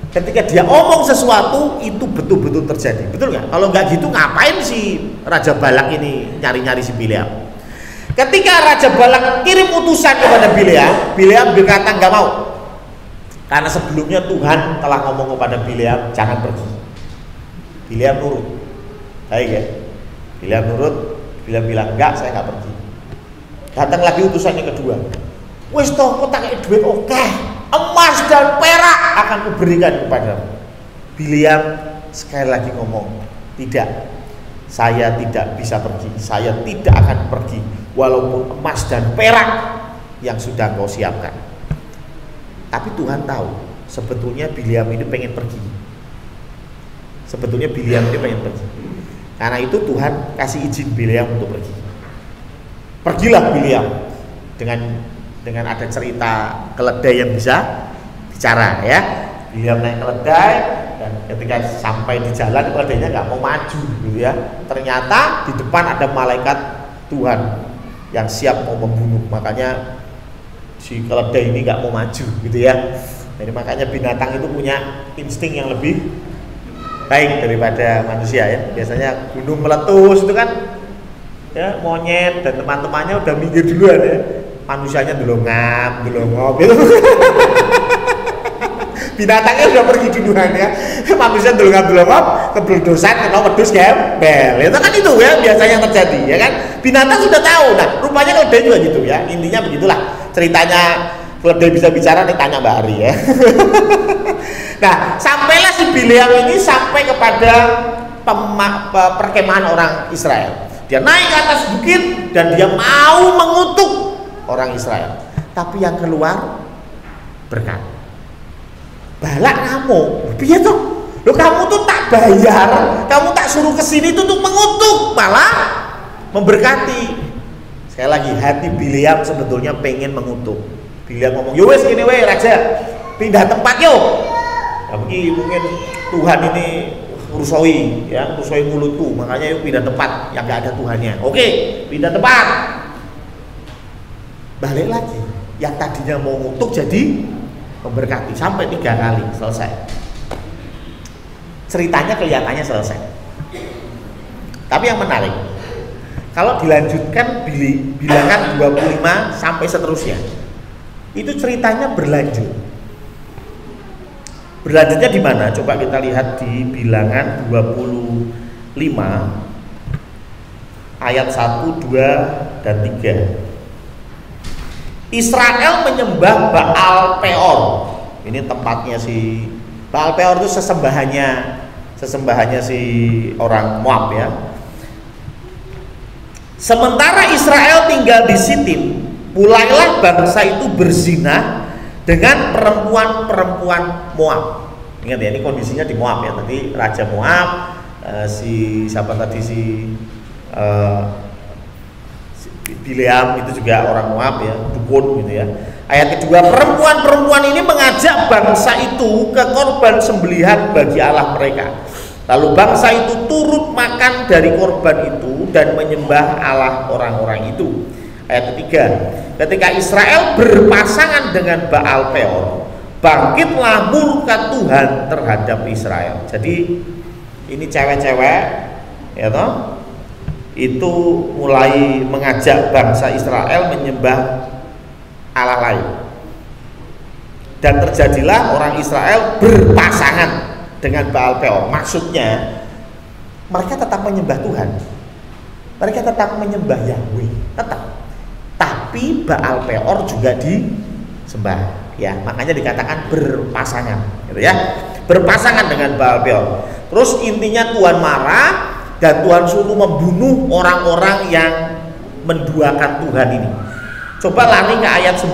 Ketika dia omong sesuatu itu betul-betul terjadi, betul nggak? Kalau nggak gitu ngapain si Raja Balak ini nyari-nyari si Bileam? Ketika Raja Balak kirim utusan kepada Bileam, Bileam berkata nggak mau. Karena sebelumnya Tuhan telah ngomong kepada Bileam jangan pergi. Bileam nurut. Baik ya. Bileam nurut. Bileam bilang enggak, saya nggak pergi. Datang lagi utusannya kedua. Wis toh kok tak kayak duit oke, emas dan perak akan kuberikan kepadamu. Bileam sekali lagi ngomong, tidak. Saya tidak bisa pergi. Saya tidak akan pergi walaupun emas dan perak yang sudah kau siapkan. Tapi Tuhan tahu sebetulnya Bileam ini pengen pergi. Sebetulnya Bileam ini pengen pergi. Karena itu Tuhan kasih izin Bileam untuk pergi. Pergilah Bileam dengan ada cerita keledai yang bisa bicara ya. Bileam naik keledai dan ketika sampai di jalan keledainya nggak mau maju gitu ya. Ternyata di depan ada malaikat Tuhan yang siap mau membunuh. Makanya si keledai ini nggak mau maju gitu ya. Jadi makanya binatang itu punya insting yang lebih baik daripada manusia ya. Biasanya gunung meletus itu kan ya, monyet dan teman-temannya udah minggir duluan ya. Manusianya delongap gitu. Binatangnya udah pergi duluan ya. Manusia delongap kebeldosan kena wedhus gembel. Itu kan itu ya biasanya yang terjadi ya kan. Binatang sudah tahu. Nah, rupanya keledai juga gitu ya. Intinya begitulah ceritanya Keledai bisa bicara nih, tanya Mbak Ari ya. Nah, sampailah si Bileam ini sampai kepada perkemahan orang Israel. Dia naik ke atas bukit dan dia mau mengutuk orang Israel. Tapi yang keluar berkat. Balak ngamuk. Piye tuh? Loh, kamu tuh tak bayar, kamu tak suruh kesini tuh untuk mengutuk, malah memberkati. Sekali lagi, hati Bileam sebetulnya pengen mengutuk. Bileam ngomong, yo wes gini weh raja, pindah tempat yo. Nah, mungkin Tuhan ini rusoi, ya, rusoi mulutku, makanya yuk pindah tempat yang gak ada Tuhannya. Oke, pindah tempat. Balik lagi, yang tadinya mau ngutuk jadi memberkati sampai 3 kali selesai. Ceritanya kelihatannya selesai. Tapi yang menarik, kalau dilanjutkan bilangan 25 sampai seterusnya, itu ceritanya berlanjut. Berlanjutnya di mana? Coba kita lihat di bilangan 25 ayat 1, 2, dan 3. Israel menyembah Baal Peor. Ini tempatnya si Baal Peor itu sesembahannya si orang Moab ya. Sementara Israel tinggal di Sitim, mulailah bangsa itu berzina dengan perempuan-perempuan Moab. Ingat ya, ini kondisinya di Moab ya. Tadi raja Moab, si Bileam itu juga orang Moab ya, dukun gitu ya. Ayat kedua, perempuan-perempuan ini mengajak bangsa itu ke korban sembelihan bagi Allah mereka. Lalu bangsa itu turut makan dari korban itu dan menyembah Allah orang-orang itu. Ayat ketiga, ketika Israel berpasangan dengan Baal Peor, bangkitlah murka Tuhan terhadap Israel. Jadi ini cewek-cewek ya toh, itu mulai mengajak bangsa Israel menyembah Allah lain. Dan terjadilah orang Israel berpasangan dengan Baal Peor. Maksudnya mereka tetap menyembah Tuhan, mereka tetap menyembah Yahweh, tetap. Tapi Baal Peor juga disembah. Ya, makanya dikatakan berpasangan, gitu ya. Berpasangan dengan Baal Peor. Terus intinya Tuhan marah dan Tuhan suruh membunuh orang-orang yang menduakan Tuhan ini. Coba lari ke ayat 9.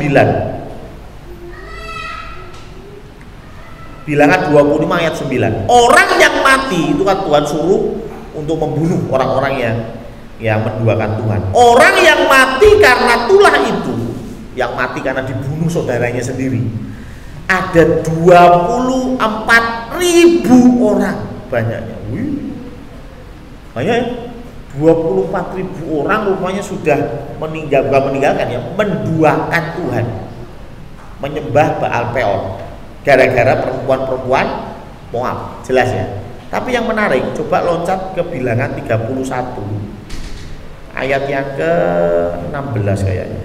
Bilangan 25 ayat 9. Orang yang mati itu kan Tuhan suruh untuk membunuh orang-orang yang menduakan Tuhan. Orang yang mati karena tulah itu, yang mati karena dibunuh saudaranya sendiri, ada 24.000 orang banyaknya. Wih, banyak ya? 24.000 orang rupanya sudah bukan meninggalkan ya, menduakan Tuhan, menyembah Baal Peor gara-gara perempuan-perempuan Moab. Jelas ya. Tapi yang menarik, coba loncat ke bilangan 31 ayat yang ke-16 kayaknya.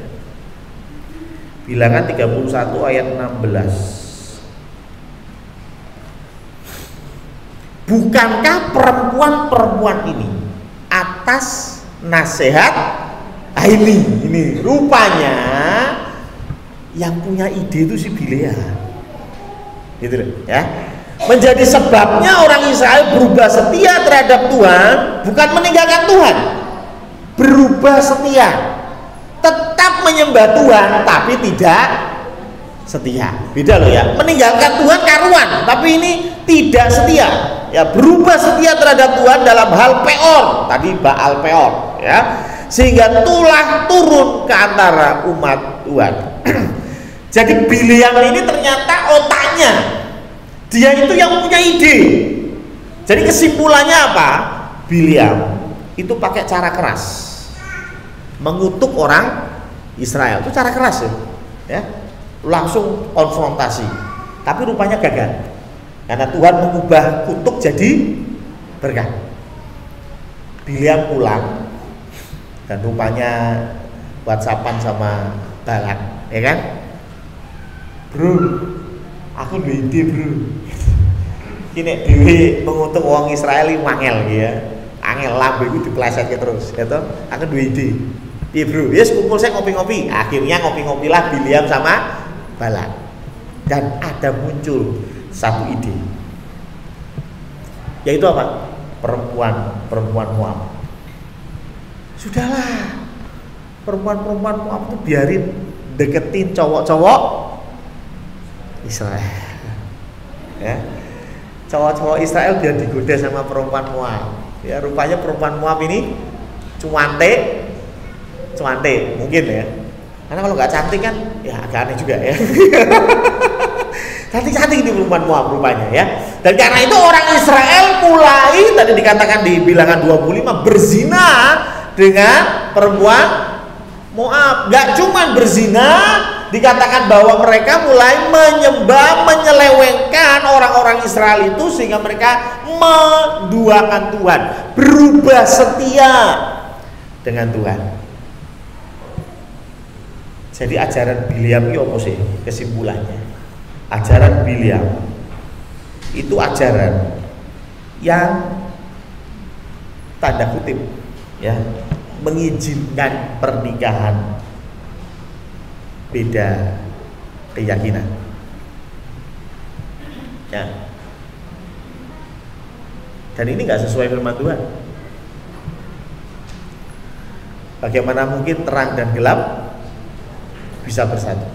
Bilangan 31 ayat 16. Bukankah perempuan-perempuan ini atas nasihat ini rupanya yang punya ide itu si Bileam, gitu loh ya. Menjadi sebabnya orang Israel berubah setia terhadap Tuhan, bukan meninggalkan Tuhan, berubah setia, tetap menyembah Tuhan tapi tidak setia. Beda loh ya, meninggalkan Tuhan karuan, tapi ini tidak setia. Ya, berubah setia terhadap Tuhan dalam hal Peor, tadi Baal Peor ya, sehingga tulah turun ke antara umat Tuhan. Jadi Bileam ini ternyata otaknya dia itu yang punya ide. Jadi kesimpulannya apa? Bileam itu pakai cara keras mengutuk orang Israel, itu cara keras ya, langsung konfrontasi, tapi rupanya gagal. Karena Tuhan mengubah kutuk jadi berkat. Bileam pulang dan rupanya WhatsAppan sama Balak, ya kan? Bro, aku duwe ide bro. Kini dewe mengutuk orang Israel ini mangel ya. Angel lambe itu diplesetke terus, gitu. Aku duwe ide. Iya bro, yes kumpul saya ngopi-ngopi. Akhirnya ngopi-ngopilah Bileam sama bala. Dan ada muncul satu ide, yaitu apa? Perempuan Moab. Sudahlah, perempuan Moab itu biarin deketin cowok-cowok Israel, ya. Cowok-cowok Israel biar digoda sama perempuan Moab. Ya, rupanya perempuan Moab ini cuante mungkin ya. Karena kalau nggak cantik kan, ya agak aneh juga ya. Cantik-cantik di perempuan Moab rupanya ya. Dan karena itu orang Israel mulai tadi dikatakan di Bilangan 25 berzina dengan perempuan Moab. Gak cuma berzina, dikatakan bahwa mereka mulai menyembah, menyelewengkan orang-orang Israel itu sehingga mereka menduakan Tuhan, berubah setia dengan Tuhan. Jadi ajaran Bileam itu apa sih kesimpulannya? Ajaran Bileam itu ajaran yang tanda kutip ya mengizinkan pernikahan beda keyakinan ya. Dan ini nggak sesuai firman Tuhan. Bagaimana mungkin terang dan gelap bisa bersatu?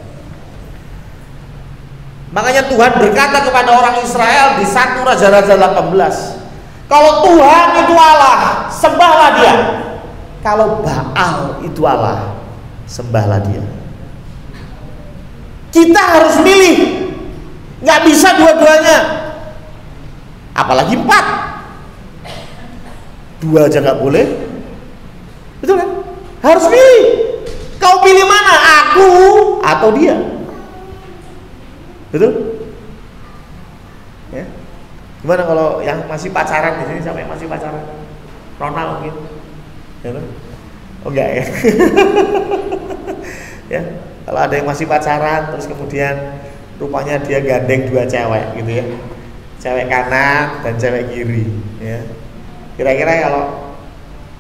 Makanya Tuhan berkata kepada orang Israel di 1 Raja-Raja 18, kalau Tuhan itu Allah, sembahlah Dia. Kalau Baal itu Allah, sembahlah Dia. Kita harus milih, nggak bisa dua-duanya, apalagi 4. 2 aja nggak boleh, betul kan? Harus pilih. Kau pilih mana? Aku atau dia? Betul? Ya. Gimana kalau yang masih pacaran di sini? Siapa yang masih pacaran? Ronald mungkin? Ya, oh enggak ya? Ya, kalau ada yang masih pacaran terus kemudian rupanya dia gandeng 2 cewek gitu ya, cewek kanan dan cewek kiri. Ya. Kira-kira kalau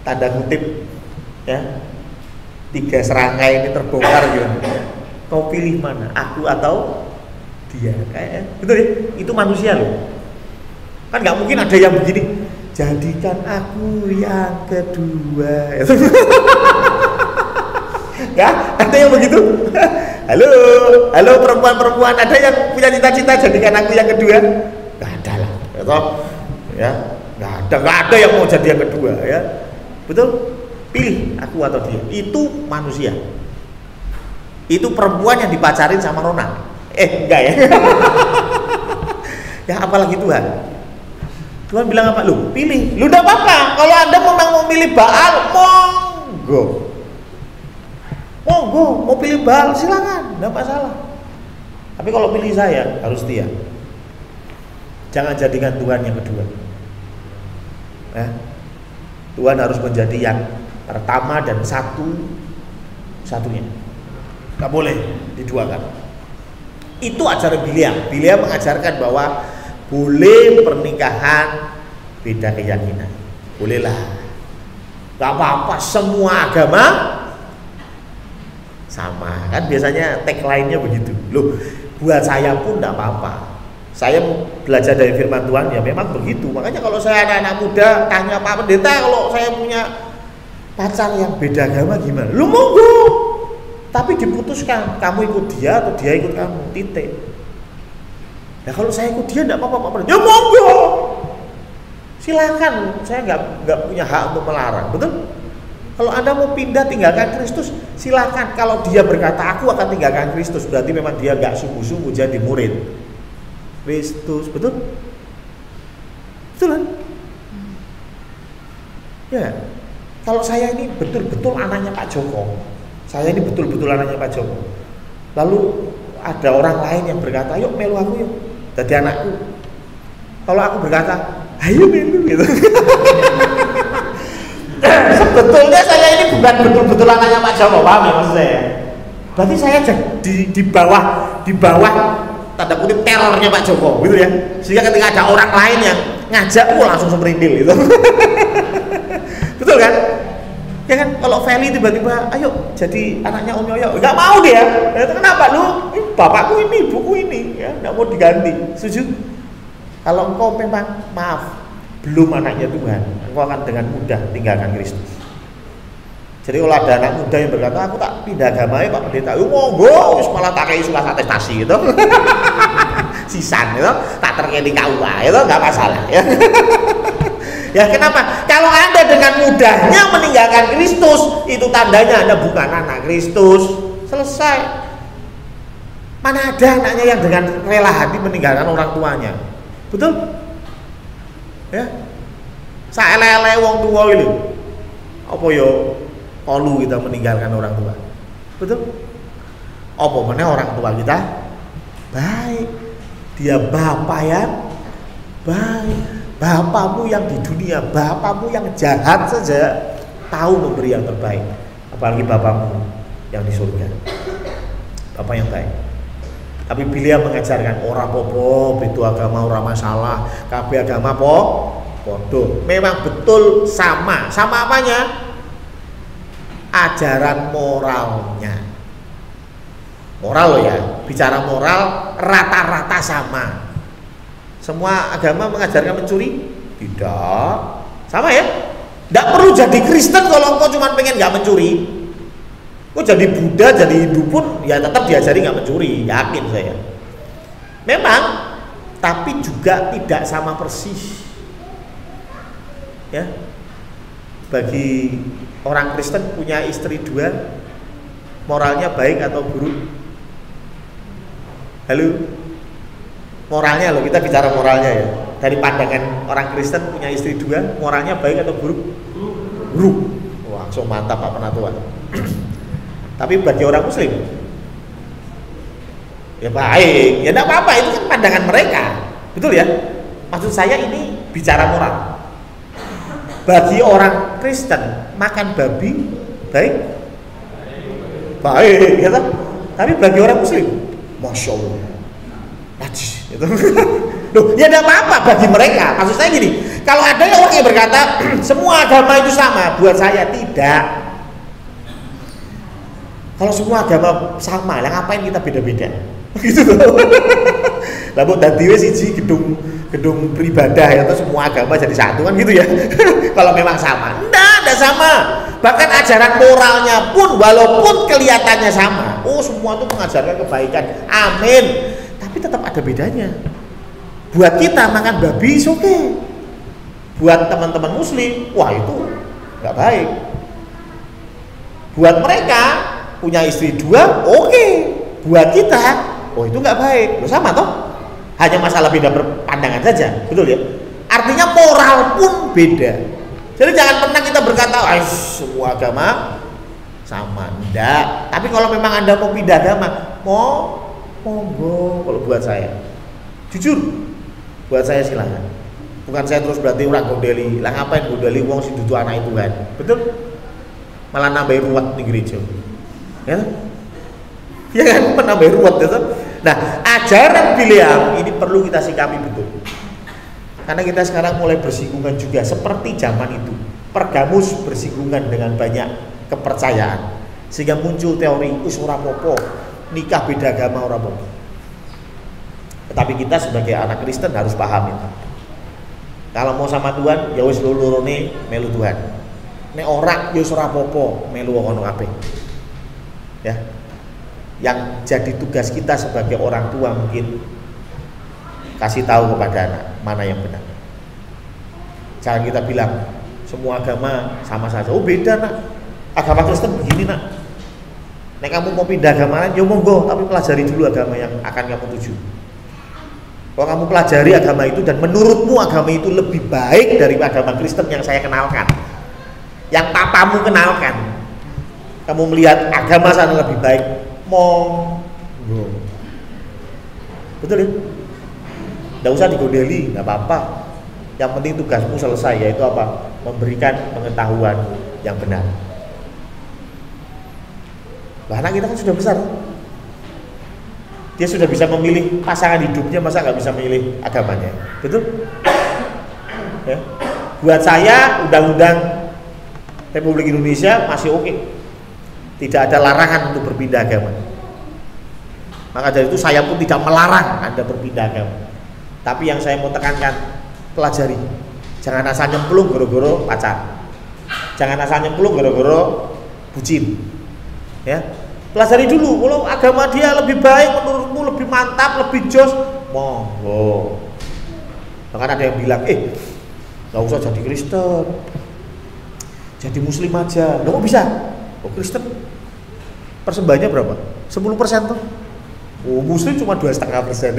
tanda kutip ya 3 serangkai ini terbongkar gitu, kau pilih mana? Aku atau dia? Kayaknya betul ya, itu manusia loh. Kan nggak mungkin ada yang begini, jadikan aku yang kedua. Ya, ada yang begitu? Halo perempuan-perempuan, ada yang punya cita-cita jadikan aku yang kedua? Nggak ada lah, ya, nggak ada yang mau jadi yang kedua ya, betul? Pilih aku atau dia. Itu manusia. Itu perempuan yang dipacarin sama Ronald. Enggak ya. Ya apalagi Tuhan. Tuhan bilang apa? Lu pilih. Lu enggak apa-apa. Kalau Anda memang mau pilih Baal, monggo. Mau pilih Baal silakan, enggak masalah. Tapi kalau pilih saya harus setia. Jangan jadikan Tuhan yang kedua. Ya. Tuhan harus menjadi yang pertama dan satunya. Gak boleh diduakan. Itu ajaran Bileam. Bileam mengajarkan bahwa boleh pernikahan beda keyakinan, bolehlah, gak apa-apa, semua agama sama. Kan biasanya tagline-nya begitu. Loh, buat saya pun gak apa-apa. Saya belajar dari firman Tuhan ya memang begitu. Makanya kalau saya anak-anak muda tanya Pak Pendeta, kalau saya punya pacar yang beda agama gimana? Lu monggo. Tapi diputuskan, kamu ikut dia atau dia ikut kamu, titik. Nah kalau saya ikut dia enggak apa-apa, ya monggo. Silakan, saya nggak punya hak untuk melarang, betul? Kalau Anda mau pindah tinggalkan Kristus, silakan. Kalau dia berkata aku akan tinggalkan Kristus, berarti memang dia nggak sungguh-sungguh jadi murid Kristus, betul? Betul kan? Ya. Kalau saya ini betul-betul anaknya Pak Joko, saya ini betul-betul anaknya Pak Joko, lalu ada orang lain yang berkata, yuk melu aku yuk, jadi anakku. Kalau aku berkata, ayo melu gitu. Sebetulnya saya ini bukan betul-betul anaknya Pak Joko, paham ya maksud saya? Berarti saya di bawah tanda kutip terornya Pak Joko, gitu ya. Sehingga ketika ada orang lain yang ngajak, langsung semerintil gitu. Betul kan? Ya kan, kalau Feli tiba-tiba, ayo jadi anaknya Om Yoyo, nggak mau dia. Ya, kenapa lu? Bapakku ini, ibuku ini, ya nggak mau diganti. Setuju? Kalau engkau memang maaf, belum anaknya Tuhan, engkau akan dengan mudah tinggalkan Kristus. Jadi kalau ada anak muda yang berkata, aku tak pindah agama ya Pak Pendeta, monggo, malah tak kayak surat atestasi gitu. Sisan itu, tak terkait KUA itu nggak masalah ya. Ya kenapa? Kalau Anda dengan mudahnya meninggalkan Kristus, itu tandanya Anda bukan anak Kristus. Selesai. Mana ada anaknya yang dengan rela hati meninggalkan orang tuanya? Betul? Ya. Saelele wong tua ini. Apa yo olu kita meninggalkan orang tua? Betul? Apa mana orang tua kita? Baik. Dia bapak yang baik. Bapakmu yang di dunia, bapakmu yang jahat saja tahu memberi yang terbaik, apalagi bapakmu yang di surga, bapak yang baik. Tapi beliau mengajarkan ora popo, itu agama ora masalah, kabeh agama podo. Memang betul sama apanya? Ajaran moralnya. Moral loh ya, bicara moral rata-rata sama. Semua agama mengajarkan mencuri? Tidak. Sama ya? Tidak perlu jadi Kristen kalau engkau cuma pengen nggak mencuri. Kau jadi Buddha, jadi Hindu pun ya tetap diajari nggak mencuri, yakin saya. Memang, tapi juga tidak sama persis. Ya, bagi orang Kristen punya istri 2, moralnya baik atau buruk? Halo? Moralnya loh, kita bicara moralnya ya. Dari pandangan orang Kristen punya istri 2, moralnya baik atau buruk? Buruk. Wah, langsung mantap Pak Penatua. Tapi bagi orang Muslim, ya baik, ya tidak apa-apa, itu kan pandangan mereka, betul ya? Maksud saya ini bicara moral. Bagi orang Kristen makan babi baik, baik, ya kan? Tapi bagi orang Muslim, masya Allah, najis. Gitu. Loh, ya tidak apa-apa bagi mereka. Maksud saya gini, kalau ada orang yang berkata semua agama itu sama, buat saya tidak. Kalau semua agama sama, lah ngapain kita beda-beda? Gitu loh. Lah buat tadi siji gedung beribadah ya, atau semua agama jadi satu kan gitu ya. Kalau memang sama, enggak sama. Bahkan ajaran moralnya pun walaupun kelihatannya sama, oh semua itu mengajarkan kebaikan, amin. Tapi tetap ada bedanya. Buat kita makan babi oke. Okay. Buat teman-teman Muslim, wah itu nggak baik. Buat mereka punya istri 2, oke. Okay. Buat kita, oh itu nggak baik. Loh, sama toh? Hanya masalah beda pandangan saja, betul ya? Artinya moral pun beda. Jadi jangan pernah kita berkata, semua agama sama. Enggak. Tapi kalau memang Anda mau pindah agama, monggo. Kalau buat saya, jujur, buat saya silahkan. Bukan saya terus berarti orang gondeli. Lah ngapain gondeli wong si dudu anak itu kan? Betul? Malah nambahin ruwet di gereja. Ya? Ya kan, menambah ruwet gitu. Nah, ajaran Bileam ini perlu kita sikapi betul. Karena kita sekarang mulai bersinggungan juga seperti zaman itu. Pergamus bersinggungan dengan banyak kepercayaan. Sehingga muncul teori ora apa-apa, nikah beda agama ora apa-apa. Tetapi kita sebagai anak Kristen harus paham itu. Kalau mau sama Tuhan, ya wis lurune melu Tuhan. Nek ora ya ora apa-apa, melu ngono kabeh. Ya. Yang jadi tugas kita sebagai orang tua mungkin kasih tahu kepada anak mana yang benar. Jangan kita bilang semua agama sama saja. Oh beda nak, agama Kristen begini nak. Nek kamu mau pindah agama lain, ya monggo, tapi pelajari dulu agama yang akan kamu tuju. Kalau kamu pelajari agama itu dan menurutmu agama itu lebih baik dari agama Kristen yang saya kenalkan, yang papamu kenalkan, kamu melihat agama sana lebih baik, monggo. Betul ya? Tidak usah digondeli, nggak apa-apa. Yang penting tugasmu selesai, yaitu apa? Memberikan pengetahuan yang benar. Lah anak kita kan sudah besar, dia sudah bisa memilih pasangan hidupnya, masa nggak bisa memilih agamanya? Betul? Ya. Buat saya undang-undang Republik Indonesia masih oke. Tidak ada larangan untuk berpindah agama. Maka dari itu saya pun tidak melarang Anda berpindah agama. Tapi yang saya mau tekankan, pelajari. Jangan asal nyemplung goro-goro pacar. Jangan asal nyemplung goro-goro bucin. Ya. Pelajari dulu, kalau agama dia lebih baik menurutmu, lebih mantap, lebih jos, monggo. Bahkan ada yang bilang, nggak usah jadi Kristen, jadi Muslim aja. Loh, kok bisa? Oh, Kristen persembahannya berapa? 10% tuh. Oh, Muslim cuma 2,5%.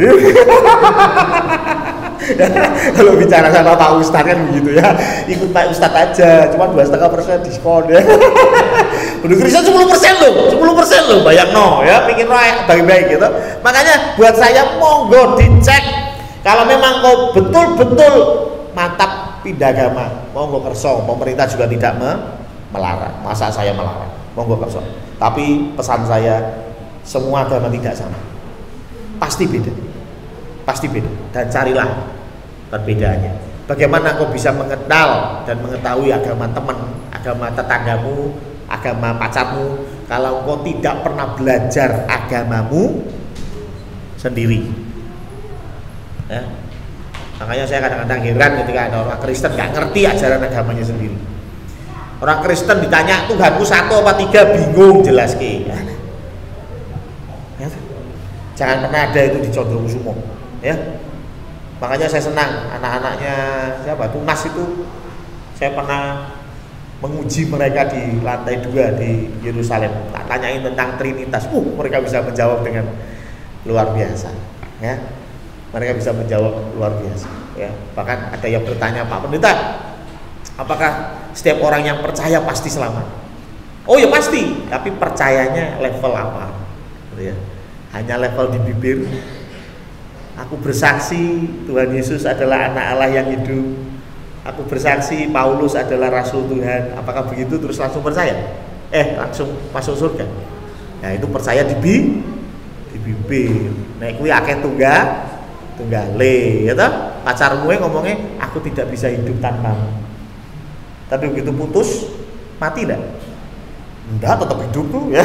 Kalau bicara sama Pak Ustadz kan begitu ya, ikut Pak Ustadz aja, cuma 2,5% diskon ya. Udah Kristen 10% loh, 10% loh, bayang no ya, pikir baik-baik gitu. Makanya buat saya monggo dicek, kalau memang kau betul-betul mantap pindah agama, monggo kerso. Pemerintah juga tidak melarang, masa saya melarang, monggo kerso. Tapi pesan saya, semua agama tidak sama, pasti beda, dan carilah perbedaannya. Bagaimana kau bisa mengenal dan mengetahui agama teman, agama tetanggamu, agama pacarmu, kalau kau tidak pernah belajar agamamu sendiri ya? Makanya saya kadang-kadang heran ketika ada orang Kristen nggak ngerti ajaran agamanya sendiri. Orang Kristen ditanya Tuhanku 1 apa 3, bingung jelas ke ya. Jangan pernah ada itu di Condrokusumo ya. Makanya saya senang anak-anaknya siapa Tunas itu, saya pernah menguji mereka di lantai 2 di Yerusalem. Tak tanyain tentang Trinitas, mereka bisa menjawab dengan luar biasa ya. Mereka bisa menjawab luar biasa ya. Bahkan ada yang bertanya, Pak Pendeta, apakah setiap orang yang percaya pasti selamat? Oh ya pasti, tapi percayanya level apa gitu ya. Hanya level di bibir, aku bersaksi Tuhan Yesus adalah anak Allah yang hidup, aku bersaksi Paulus adalah Rasul Tuhan. Apakah begitu terus langsung percaya? Langsung masuk surga? Nah itu percaya di bibir. Nah kuwi akeh tunggale, ya toh? Pacarmu ngomongnya aku tidak bisa hidup tanpamu. Tapi begitu putus, mati enggak? Enggak, tetap hidup tuh ya.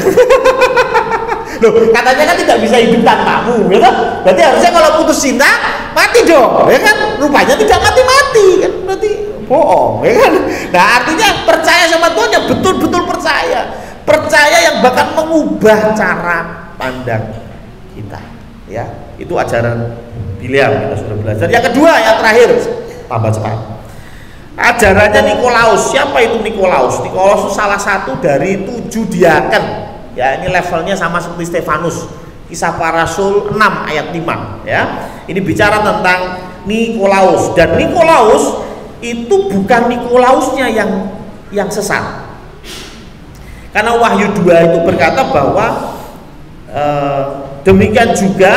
Loh, katanya kan tidak bisa hidup tanpamu, ya kan? Berarti harusnya kalau putus cinta mati dong, ya kan? Rupanya tidak mati-mati, kan? Berarti bohong, ya kan? Nah, artinya percaya sama Tuhan yang betul-betul percaya yang bahkan mengubah cara pandang kita, ya. Itu ajaran Biliam kita sudah belajar. Yang kedua, yang terakhir, tambah cepat. Ajarannya Nikolaus. Siapa itu Nikolaus? Nikolaus itu salah satu dari 7 diaken. Ya, ini levelnya sama seperti Stefanus. Kisah Para Rasul 6 ayat 5 ya. Ini bicara tentang Nikolaus, dan Nikolaus itu bukan Nikolausnya yang sesat. Karena Wahyu 2 itu berkata bahwa demikian juga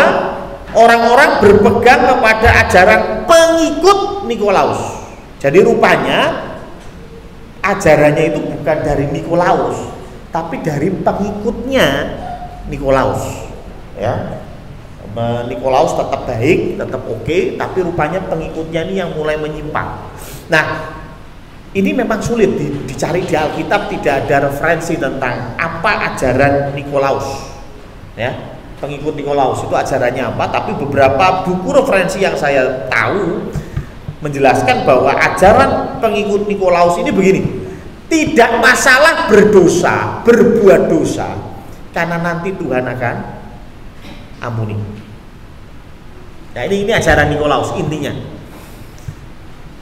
orang-orang berpegang kepada ajaran pengikut Nikolaus. Jadi rupanya ajarannya itu bukan dari Nikolaus, tapi dari pengikutnya Nikolaus ya. Nikolaus tetap baik, tetap oke, tapi rupanya pengikutnya ini yang mulai menyimpang. Nah, ini memang sulit dicari di Alkitab, tidak ada referensi tentang apa ajaran Nikolaus ya. Pengikut Nikolaus itu ajarannya apa, tapi beberapa buku referensi yang saya tahu menjelaskan bahwa ajaran pengikut Nikolaus ini begini, tidak masalah berdosa, berbuat dosa, karena nanti Tuhan akan ampuni. Nah ini ajaran Nikolaus intinya.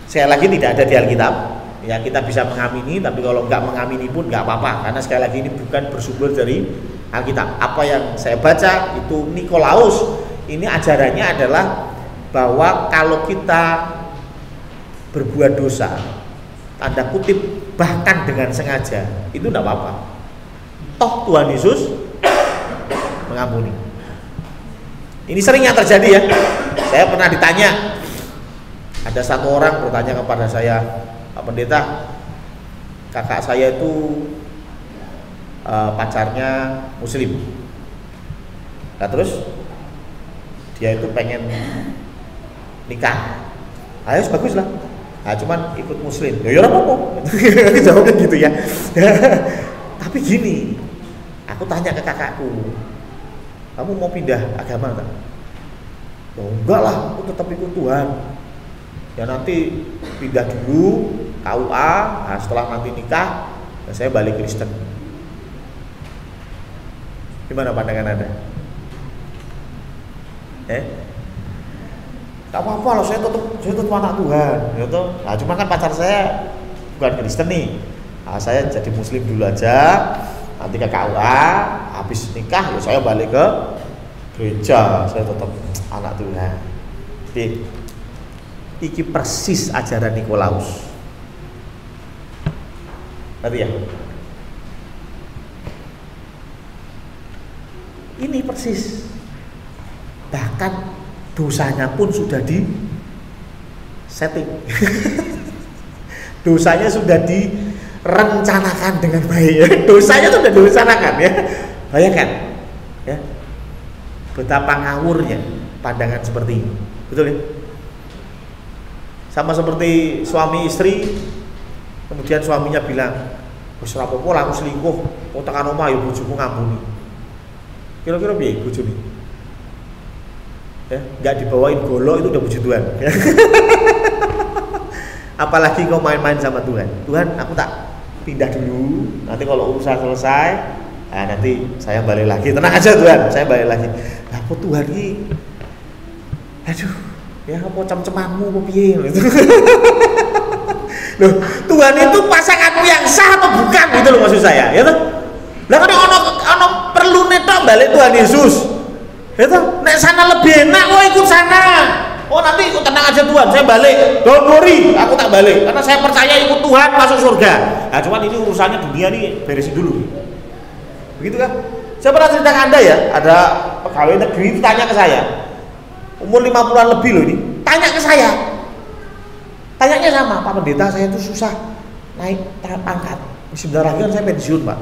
Sekali lagi tidak ada di Alkitab, ya kita bisa mengamini, tapi kalau nggak mengamini pun nggak apa-apa, karena sekali lagi ini bukan bersumber dari Alkitab. Apa yang saya baca itu Nikolaus ini ajarannya adalah bahwa kalau kita berbuat dosa, tanda kutip bahkan dengan sengaja, itu tidak apa-apa. Toh Tuhan Yesus mengampuni. Ini sering yang terjadi ya. Saya pernah ditanya, ada satu orang bertanya kepada saya, Pak Pendeta, kakak saya itu pacarnya Muslim. Nah terus dia itu pengen nikah. Ayo bagus lah. Nah, cuman ikut muslim. Ya ora apa-apa. Jawabnya gitu ya. Tapi gini, aku tanya ke kakakku, kamu mau pindah agama tak? Oh, enggak lah, aku tetap ikut Tuhan. Ya nanti pindah dulu KUA, nah setelah nanti nikah, ya saya balik Kristen. Gimana pandangan Anda? Gak apa-apa loh, saya tetap anak Tuhan, gitu. Nah, cuma kan pacar saya bukan Kristen nih. Nah, saya jadi muslim dulu aja, nanti ke KUA, habis nikah ya saya balik ke gereja, saya tetap anak Tuhan. Jadi, iki persis ajaran Nikolaus. Nanti ya. Ini persis. Bahkan dosanya pun sudah di setting. Dosanya sudah direncanakan dengan baik ya. Dosanya sudah direncanakan ya. Bayangkan ya. Betapa ngawurnya pandangan seperti ini. Betul ya? Sama seperti suami istri, kemudian suaminya bilang, wis ora apa-apa aku selingkuh, kok tekan omah ya bojoku ngampuni. Kira-kira piye bojone? Ya, enggak dibawain golok itu udah puji Tuhan. Ya. Apalagi kau main-main sama Tuhan. Tuhan, aku tak pindah dulu. Nanti kalau urusan selesai, nah nanti saya balik lagi. Tenang aja Tuhan, saya balik lagi. Lah kok Tuhan ini, aduh, ya apa cem-cemanmu apa piye gitu. Loh, Tuhan itu pasanganmu yang sah atau bukan gitu loh maksud saya, ya toh? Lah kan ono perlu netok balik Tuhan Yesus. Ya toh, nek sana lebih enak kok ikut sana. Oh nanti tenang aja Tuhan, saya balik. Don't worry, aku tak balik karena saya percaya ikut Tuhan masuk surga. Nah, cuman ini urusannya dunia nih beresin dulu. Begitu kan? Saya pernah cerita ke Anda ya, ada pegawai negeri itu tanya ke saya. Umur 50-an lebih loh ini, tanya ke saya. Tanyanya sama, Pak Pendeta, saya itu susah naik pangkat. Sebentar lagi kan saya pensiun, Pak.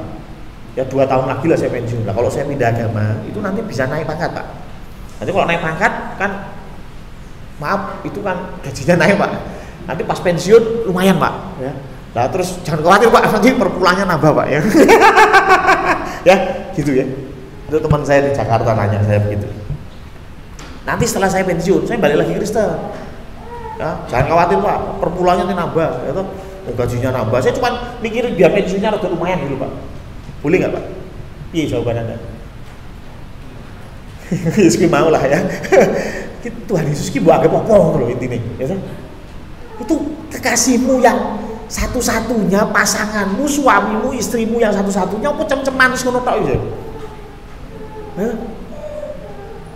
Ya 2 tahun lagi lah saya pensiun. Nah, kalau saya pindah agama, itu nanti bisa naik pangkat, Pak. Nanti kalau naik pangkat kan, maaf, itu kan gajinya naik, Pak. Nanti pas pensiun lumayan, Pak. Ya. Nah terus jangan khawatir, Pak, nanti perpulangnya nambah, Pak. Ya, ya, gitu ya. Itu teman saya di Jakarta nanya saya begitu. Nanti setelah saya pensiun, saya balik lagi Kristen. Ya, jangan khawatir Pak, perpulangnya nanti nambah, ya toh, gajinya nambah. Saya cuma mikirin biar pensiunnya rada lumayan dulu Pak. Boleh nggak Pak? Iya jawaban Anda. Yesus mau lah ya. Tuhan Yesus ki buat apa loh intinya, ya toh? Itu kekasihmu yang satu-satunya, pasanganmu, suamimu, istrimu yang satu-satunya, apa cem-ceman ngono tok ya?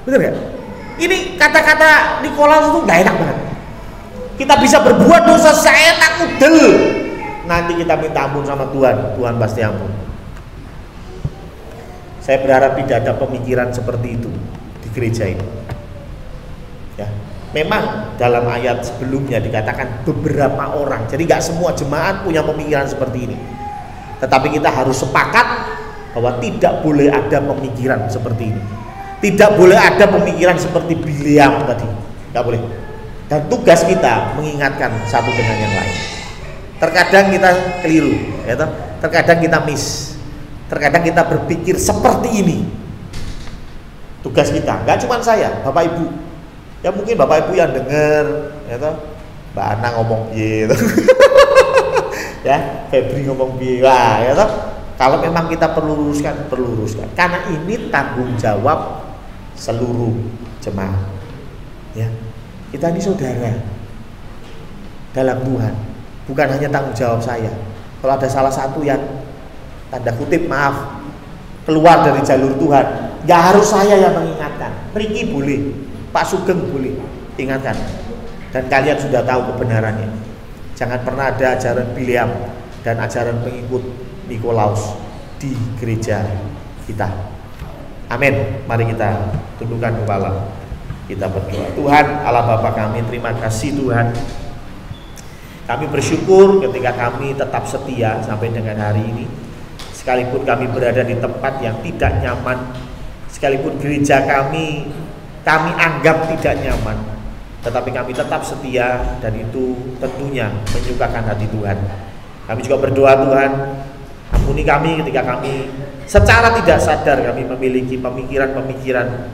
Bener nggak? Ini kata-kata Nikolaus itu nggak enak banget. Kita bisa berbuat dosa seenak udel, nanti kita minta ampun sama Tuhan, Tuhan pasti ampun. Saya berharap tidak ada pemikiran seperti itu di gereja ini. Ya, memang dalam ayat sebelumnya dikatakan beberapa orang, jadi nggak semua jemaat punya pemikiran seperti ini. Tetapi kita harus sepakat bahwa tidak boleh ada pemikiran seperti ini. Tidak boleh ada pemikiran seperti Bileam tadi, tidak boleh. Dan tugas kita mengingatkan satu dengan yang lain. Terkadang kita keliru, ya toh? Terkadang kita miss, terkadang kita berpikir seperti ini. Tugas kita, nggak cuma saya, Bapak Ibu. Ya mungkin Bapak Ibu yang dengar, ya toh? Mbak Ana ngomong piye, ya Febri ngomong piye, wah, ya toh? Kalau memang kita perlu luruskan, karena ini tanggung jawab seluruh jemaat. Ya. Kita ini saudara dalam Tuhan, bukan hanya tanggung jawab saya. Kalau ada salah satu yang tanda kutip maaf keluar dari jalur Tuhan, nggak harus saya yang mengingatkan. Ricky boleh, Pak Sugeng boleh ingatkan. Dan kalian sudah tahu kebenarannya. Jangan pernah ada ajaran Bileam dan ajaran pengikut Nikolaus di gereja kita. Amin. Mari kita tundukkan kepala. Kita berdoa. Tuhan Allah Bapa kami, terima kasih Tuhan. Kami bersyukur ketika kami tetap setia sampai dengan hari ini. Sekalipun kami berada di tempat yang tidak nyaman, sekalipun gereja kami anggap tidak nyaman, tetapi kami tetap setia, dan itu tentunya menyukakan hati Tuhan. Kami juga berdoa, Tuhan, ampuni kami ketika kami secara tidak sadar kami memiliki pemikiran-pemikiran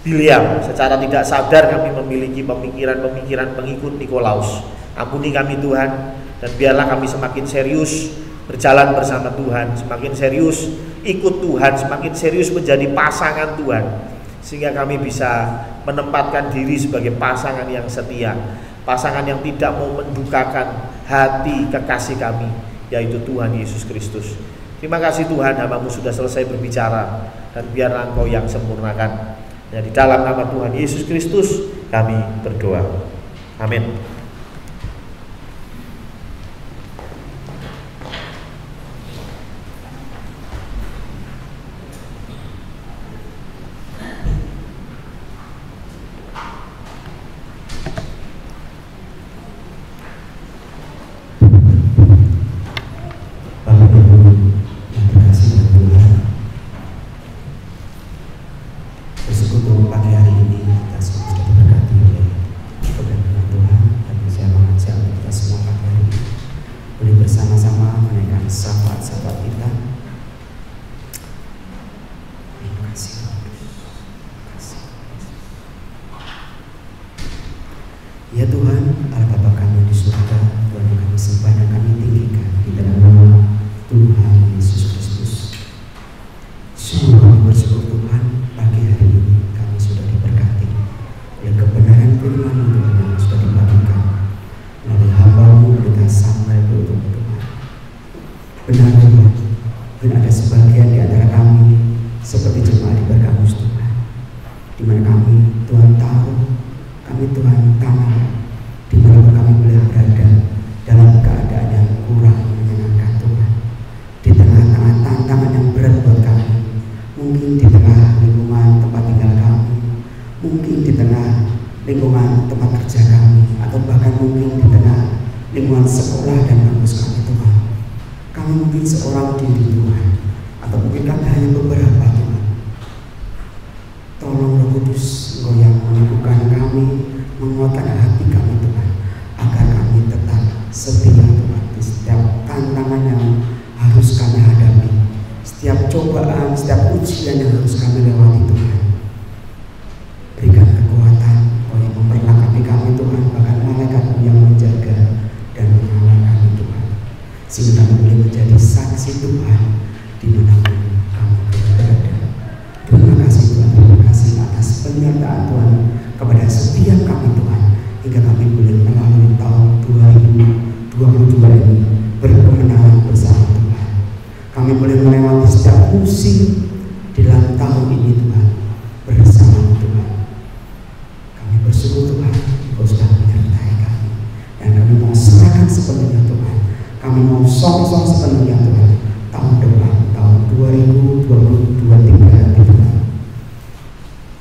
Biliam, secara tidak sadar kami memiliki pemikiran-pemikiran pengikut Nikolaus. Ampuni kami Tuhan, dan biarlah kami semakin serius berjalan bersama Tuhan, semakin serius ikut Tuhan, semakin serius menjadi pasangan Tuhan, sehingga kami bisa menempatkan diri sebagai pasangan yang setia, pasangan yang tidak mau mendukakan hati kekasih kami, yaitu Tuhan Yesus Kristus. Terima kasih Tuhan, hamba-Mu sudah selesai berbicara, dan biarlah Engkau yang sempurnakan. Dan di dalam nama Tuhan Yesus Kristus kami berdoa. Amin. Ya Tuhan, Allah Bapa kami di surga, Tuhan yang kami sembah dan kami tinggikan di dalam nama Tuhan Yesus Kristus. Sungguh kami bersyukur Tuhan, pagi hari ini kami sudah diberkati oleh kebenaran firman Tuhan yang sudah dibagikan melalui hamba-Mu Pendeta Samuel Tuhan. Benar Tuhan, dan ada sebagian di antara kami seperti jemaat di Bergamus Tuhan, di mana kami Tuhan tahu, kami Tuhan tahu di mana kami boleh berada dalam keadaan yang kurang menyenangkan Tuhan, di tengah-tengah tantangan yang berat buat kami, mungkin di tengah lingkungan tempat tinggal kami, mungkin di tengah lingkungan tempat kerja kami, atau bahkan mungkin di tengah lingkungan sekolah dan kampus kami Tuhan. Kami mungkin seorang diri Tuhan, atau mungkin kami hanya beberapa Tuhan. Tolong Roh Kudus, Engkau yang meneguhkan kami, menguatkan hati kami Tuhan, agar kami tetap setia Tuhan di setiap tantangan yang harus kami hadapi, setiap cobaan, setiap ujian yang harus kami lewati Tuhan. Berikan kekuatan, Engkau yang memperlengkapi kami Tuhan, bahkan malaikat yang menjaga dan mengawal kami Tuhan, sehingga kami boleh menjadi saksi Tuhan dimanapun kami berada. Terima kasih Tuhan, terima kasih atas penyertaan Tuhan kepada setiap kami Tuhan, hingga kami boleh melalui tahun 2022 ini berkemenangan bersama Tuhan. Kami boleh melewati setiap musim di dalam tahun ini Tuhan bersama Tuhan. Kami bersyukur Tuhan, Engkau sudah menyertai kami, dan kami mau serahkan sepenuhnya Tuhan. Kami mau song-song sepenuhnya Tuhan tahun depan, tahun 2023 Tuhan.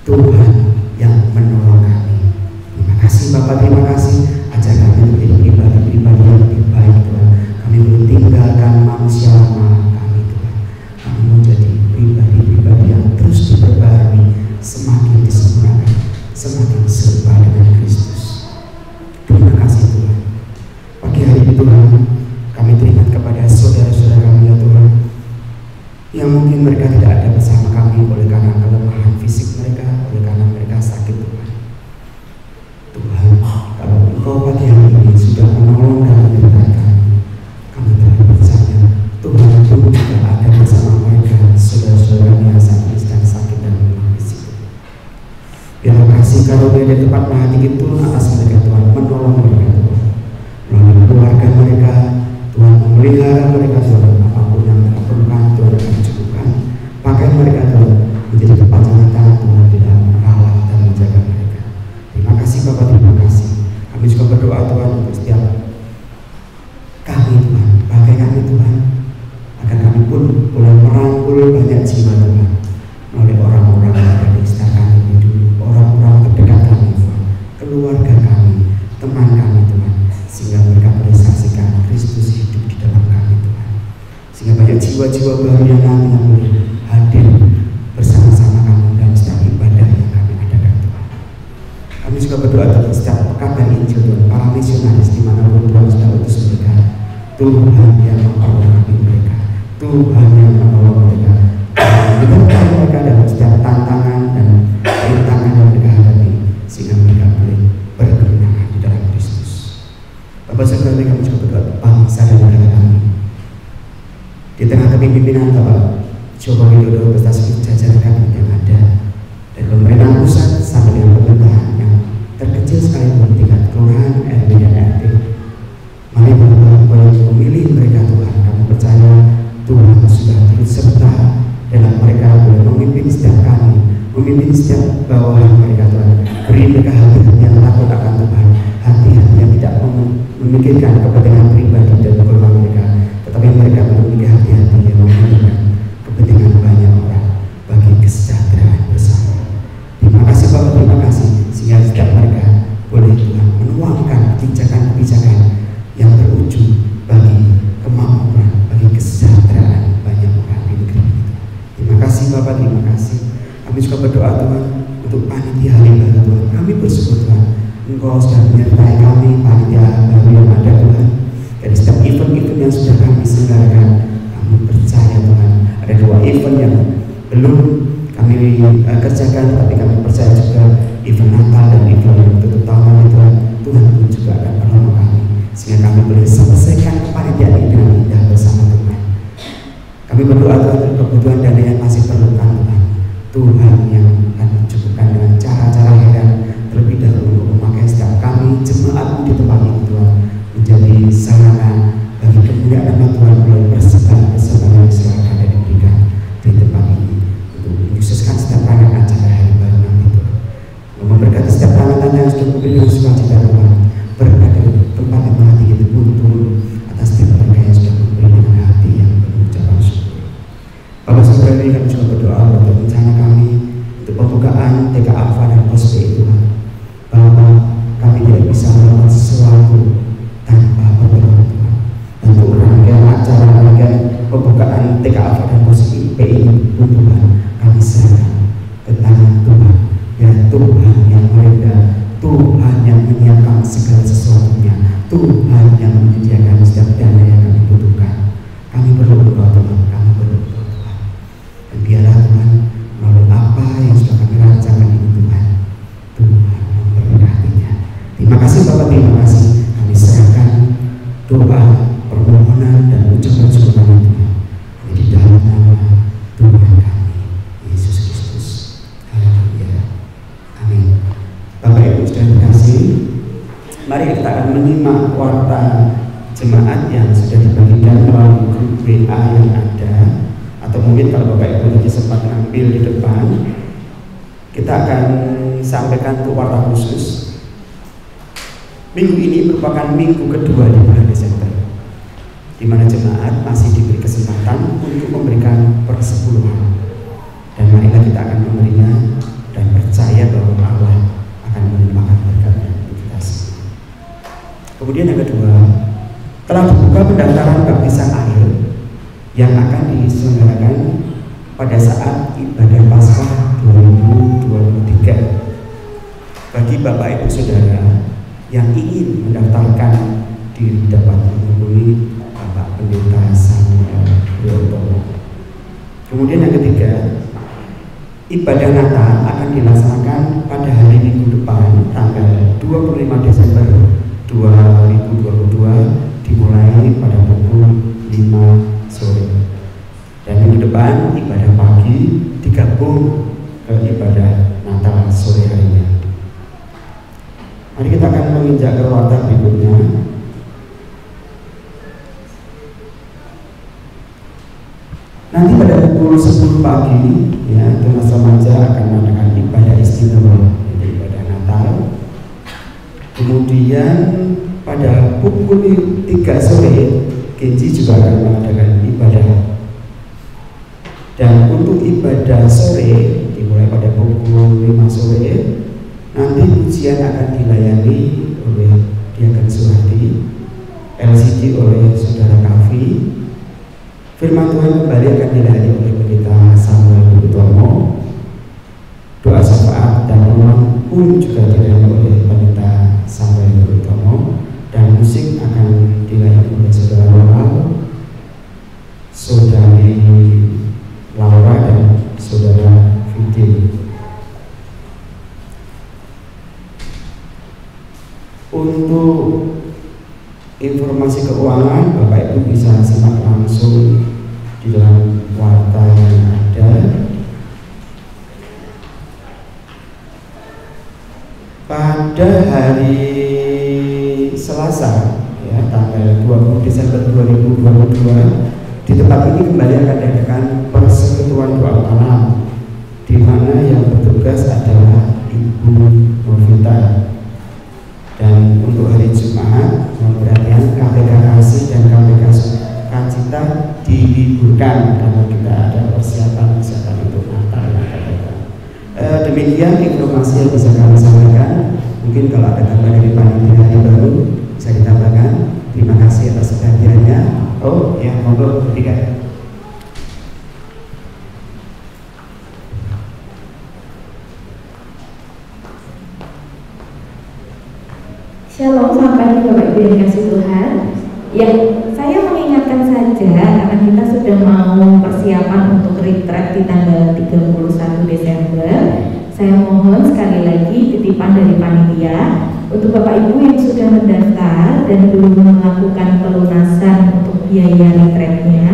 Tuhan yang menolong kami. Terima kasih Bapak, terima kasih. Ajar kami menjadi pribadi-pribadi yang lebih baik Tuhan. Kami meninggalkan manusia lama kami Tuhan. Kami menjadi pribadi-pribadi yang terus diperbarui, semakin disempurnakan, semakin serupa dengan Kristus. Terima kasih Tuhan. Pagi hari ini Tuhan, kami teringat kepada saudara-saudara kami ya Tuhan, yang mungkin mereka tidak ada bersama kami oleh karena kelemahan fisik mereka, oleh karena mereka sakit Tuhan. Tuhan, kalau Engkau pagi hari ini sudah menolong dan menyertai kami telah percaya Tuhan pun juga ada bersama mereka, saudara-saudara yang saat ini sedang sakit dan lemah fisik. Terima kasih karunia dari tempat maha tinggi turun atas mereka Tuhan, menolong mereka Tuhan, melalui keluarga mereka Tuhan, memelihara mereka Tuhan, apapun yang mereka perlukan Tuhan akan cukupkan. Pakai mereka Tuhan menjadi kepanjangan tangan Tuhan di dalam merawat dan menjaga mereka. Terima kasih Bapak, terima kasih. Kami juga berdoa Tuhan untuk setiap kami Tuhan, pakai kami Tuhan, agar kami pun boleh merangkul banyak jiwa Tuhan melalui orang-orang yang ada di sekitar kami ini dulu, orang-orang terdekat kami Tuhan, keluarga kami, teman kami Tuhan, sehingga mereka boleh saksikan Kristus hidup di dalam kami Tuhan, sehingga banyak jiwa-jiwa baru yang nantinya boleh hadir bersama-sama kami dalam setiap ibadah yang kami adakan Tuhan. Kami juga berdoa untuk setiap Tuhan yang memperlengkapi mereka, Tuhan yang menolong mereka, menyertai mereka dalam setiap tantangan dan rintangan yang mereka hadapi, sehingga mereka boleh berkemenangan di dalam Kristus. Bapak Saudara, kami juga berdoa bangsa dan negara kami di tengah kepemimpinan Bapak Joko Widodo beserta jajaran kabinet yang ada, dan pemerintahan pusat sampai dengan pemerintahan yang terkecil sekalipun tingkat kelurahan, RW dan RT. Mari Bapak boleh memilih mereka Tuhan. Kami percaya Tuhan sudah turut serta dalam mereka boleh memimpin setiap kami, memimpin setiap bawahan mereka Tuhan. Beri mereka hati-hati yang takut akan Tuhan, hati-hati yang tidak memikirkan kepentingan pribadi dan keluarga mereka, tetapi mereka memiliki hati-hati yang memikirkan kepentingan banyak orang bagi kesejahteraan bersama. Terima kasih Bapak, terima kasih, sehingga setiap mereka boleh Tuhan menuangkan kebijakan-kebijakan yang berujung bagi kemakmuran, bagi kesejahteraan banyak orang di negeri kita. Terima kasih Bapak, terima kasih. Kami juga berdoa Tuhan untuk panitia hari baru Tuhan. Kami bersyukur Tuhan, Engkau sudah menyertai kami, panitia baru yang ada Tuhan. Dari setiap event-event yang sudah kami selenggarakan, kami percaya Tuhan ada 2 event yang belum kami kerjakan, tapi kami percaya juga event Natal dan event yang tutup tahun itu Tuhan pun juga akan menolong kami, sehingga kami boleh selesaikan kepanitiaan ini dengan indah bersama Tuhan. Kami berdoa Tuhan untuk kebutuhan dana yang masih perlukan Tuhan. Tuhan yang akan mencukupkan dengan cara-cara heran terlebih dahulu untuk memakai setiap kami jemaat di tempat ini Tuhan menjadi sarana bagi kemuliaan nama Tuhan melalui persembahan yang silakan dan diberikan di tempat ini untuk menyukseskan setiap rangkaian acara hari baru nanti Tuhan. Memberkati setiap tangan-tangan yang sudah memberi dengan sukacita Tuhan. Berkat tempat yang hati itu pun turun atas setiap mereka yang sudah memberi dengan hati yang penuh ucapan syukur. Bapak Saudara, kami juga berdoa untuk rencana kami untuk pembukaan TK Alfa dan Pos B Tuhan. Bahwa kami tidak bisa melakukan sesuatu tanpa pertolongan Tuhan. Untuk rangkaian acara rangkaian pembukaan TK Alfa dan Pos B ini pun Tuhan kami serahkan ke tangan Tuhan. Ya Tuhan yang merendah, Tuhan yang menyiapkan segala sesuatunya, Tuhan yang menyediakan setiap dana yang kami butuhkan. Kami berdoa Tuhan, kami berdoa Tuhan. Dan biarlah Tuhan melalui apa yang sudah kami rancangkan ini Tuhan, Tuhan memberkatinya. Terima kasih Bapak, terima kasih. Kami serahkan doa, permohonan dan ucapan syukur kami Tuhan di dalam nama Tuhan kami Yesus Kristus. Haleluya. Amin. Bapak Ibu sudah terkasih, mari kita akan menyimak warta jemaat yang sudah dibagikan melalui grup WA yang ada, atau mungkin kalau Bapak Ibu nanti sempat ngambil di depan, kita akan sampaikan untuk warta khusus. Minggu ini merupakan minggu kedua di bulan Desember, di mana jemaat masih diberi kesempatan untuk memberikan persepuluhan, dan marilah kita akan memberinya dan percaya bahwa Allah akan melimpahkan berkatnya untuk kita semua. Kemudian yang kedua, telah dibuka pendaftaran baptisan akhir yang akan diselenggarakan pada saat ibadah Paskah 2023. Bagi Bapak Ibu Saudara yang ingin mendaftarkan diri dapat menghubungi Bapak Pendeta Samuel Wiyotono. Kemudian yang ketiga, ibadah Natal akan dilaksanakan pada hari Minggu depan tanggal 25 Desember 2022 dimulai pada pukul 5 sore. Dan minggu depan ibadah pagi digabung ke ibadah Natal sore harinya. Mari kita akan menginjak ke warta berikutnya. Nanti pada pukul 10 pagi ya, Tunas Remaja akan mengadakan ibadah istimewa, yaitu ibadah Natal. Kemudian pada pukul 3 sore Genji juga akan mengadakan ibadah. Dan untuk ibadah sore dimulai pada pukul 5 sore. Nanti ujian akan dilayani oleh Diaken Suharti, LCD oleh Saudara Kavi. Firman Tuhan kembali akan dilayani oleh Pendeta Samuel Wiyotono. Doa syafaat dan ulang pun juga dilayani oleh Pendeta Samuel Wiyotono, dan musik akan dilayani oleh Saudara Rona informasi keuangan Bapak Ibu bisa simak langsung di dalam warta yang ada. Pada hari Selasa ya, tanggal 20 Desember 2022 di tempat ini kembali akan diadakan persekutuan doa malam, di mana yang bertugas adalah Ibu Novita. Dan untuk hari Jumat, mohon perhatian, KPK Kasih dan KPK Sukacita diliburkan karena kita ada persiapan untuk Natal. Demikian informasi yang bisa kami sampaikan. Mungkin kalau ada tambahan dari panitia yang baru bisa ditambahkan. Terima kasih atas perhatiannya. Oh ya, monggo ketiga. Shalom, selamat pagi Bapak Ibu yang dikasih Tuhan. Yang saya mengingatkan saja karena kita sudah mau persiapan untuk retreat di tanggal 31 Desember. Saya mohon sekali lagi titipan dari panitia untuk Bapak Ibu yang sudah mendaftar dan belum melakukan pelunasan untuk biaya retreatnya,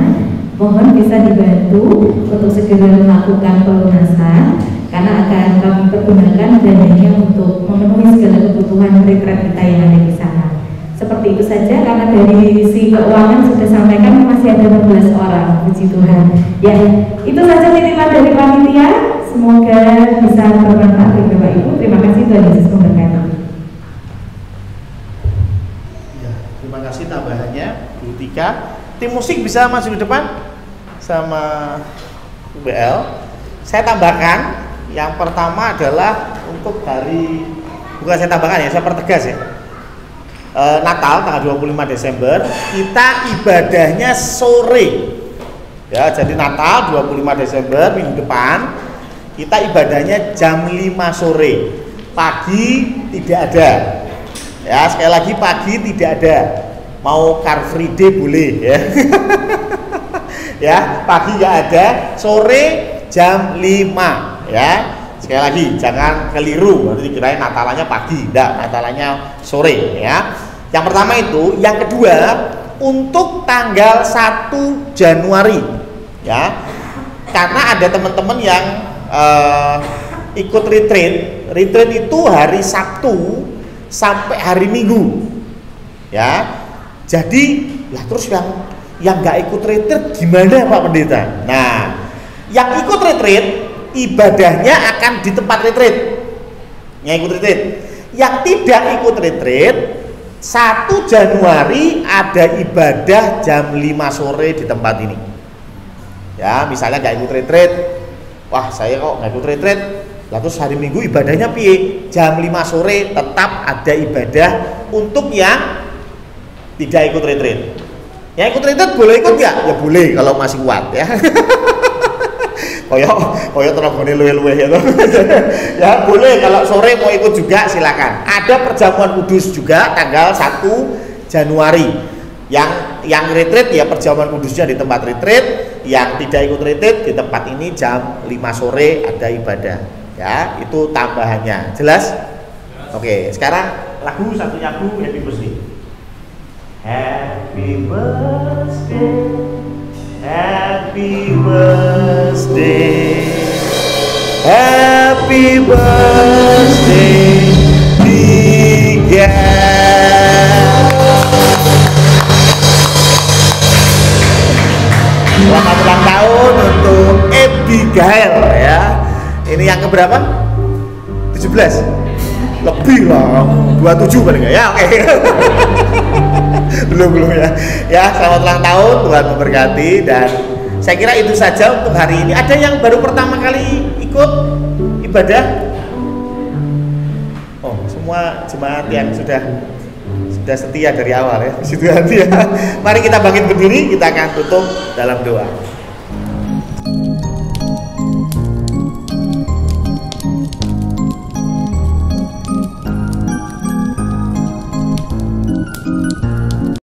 mohon bisa dibantu untuk segera melakukan pelunasan karena akan kami pergunakan dananya untuk memenuhi segala kebutuhan retreat kita yang ada di sana. Seperti itu saja, karena dari sisi keuangan sudah sampaikan masih ada 16 orang, puji Tuhan. Ya, itu saja titipan dari panitia. Semoga bisa bermanfaat bagi Bapak Ibu. Terima kasih, Tuhan Yesus memberkati. Ya, terima kasih tambahannya, Bu Tika. Tim musik bisa masuk di depan sama UBL. Saya tambahkan, yang pertama adalah untuk hari, bukan saya tambahkan ya, saya pertegas ya. Natal tanggal 25 Desember kita ibadahnya sore. Ya, jadi Natal 25 Desember minggu depan kita ibadahnya jam 5 sore. Pagi tidak ada. Ya, sekali lagi pagi tidak ada. Mau Car Free Day boleh ya. Ya, pagi nggak ada, sore jam 5 ya. Sekali lagi, jangan keliru, nanti dikirain Natalannya pagi, enggak, Natalannya sore ya. Yang pertama itu, yang kedua untuk tanggal 1 Januari ya. Karena ada teman-teman yang ikut retreat itu hari Sabtu sampai hari Minggu ya. Jadi, lah terus yang nggak ikut retreat gimana Pak Pendeta? Nah, yang ikut retreat ibadahnya akan di tempat retreat. Yang ikut retreat, yang tidak ikut retreat 1 Januari ada ibadah jam 5 sore di tempat ini. Ya, misalnya nggak ikut retreat, wah saya kok nggak ikut retreat, lalu hari Minggu ibadahnya piye? Jam 5 sore tetap ada ibadah untuk yang tidak ikut retreat. Yang ikut retreat boleh ikut nggak? Ya boleh kalau masih kuat ya. Koyok tenagane luwe-luwe ya toh. Ya boleh, kalau sore mau ikut juga silakan. Ada perjamuan kudus juga tanggal 1 Januari. Yang retreat ya perjamuan kudusnya di tempat retreat, yang tidak ikut retreat di tempat ini jam 5 sore ada ibadah. Ya, itu tambahannya. Jelas? Oke, sekarang lagu satunya lagu Happy Birthday. Happy birthday, happy birthday, happy birthday, Tiga. Selamat ulang tahun untuk Abigail ya. Ini yang keberapa? 17? Lebih lah, 27 paling nggak ya? Oke. belum ya. Ya, selamat ulang tahun, Tuhan memberkati. Dan saya kira itu saja untuk hari ini. Ada yang baru pertama kali ikut ibadah? Oh, semua jemaat yang sudah setia dari awal ya. Puji Tuhan ya. Mari kita bangkit berdiri, kita akan tutup dalam doa.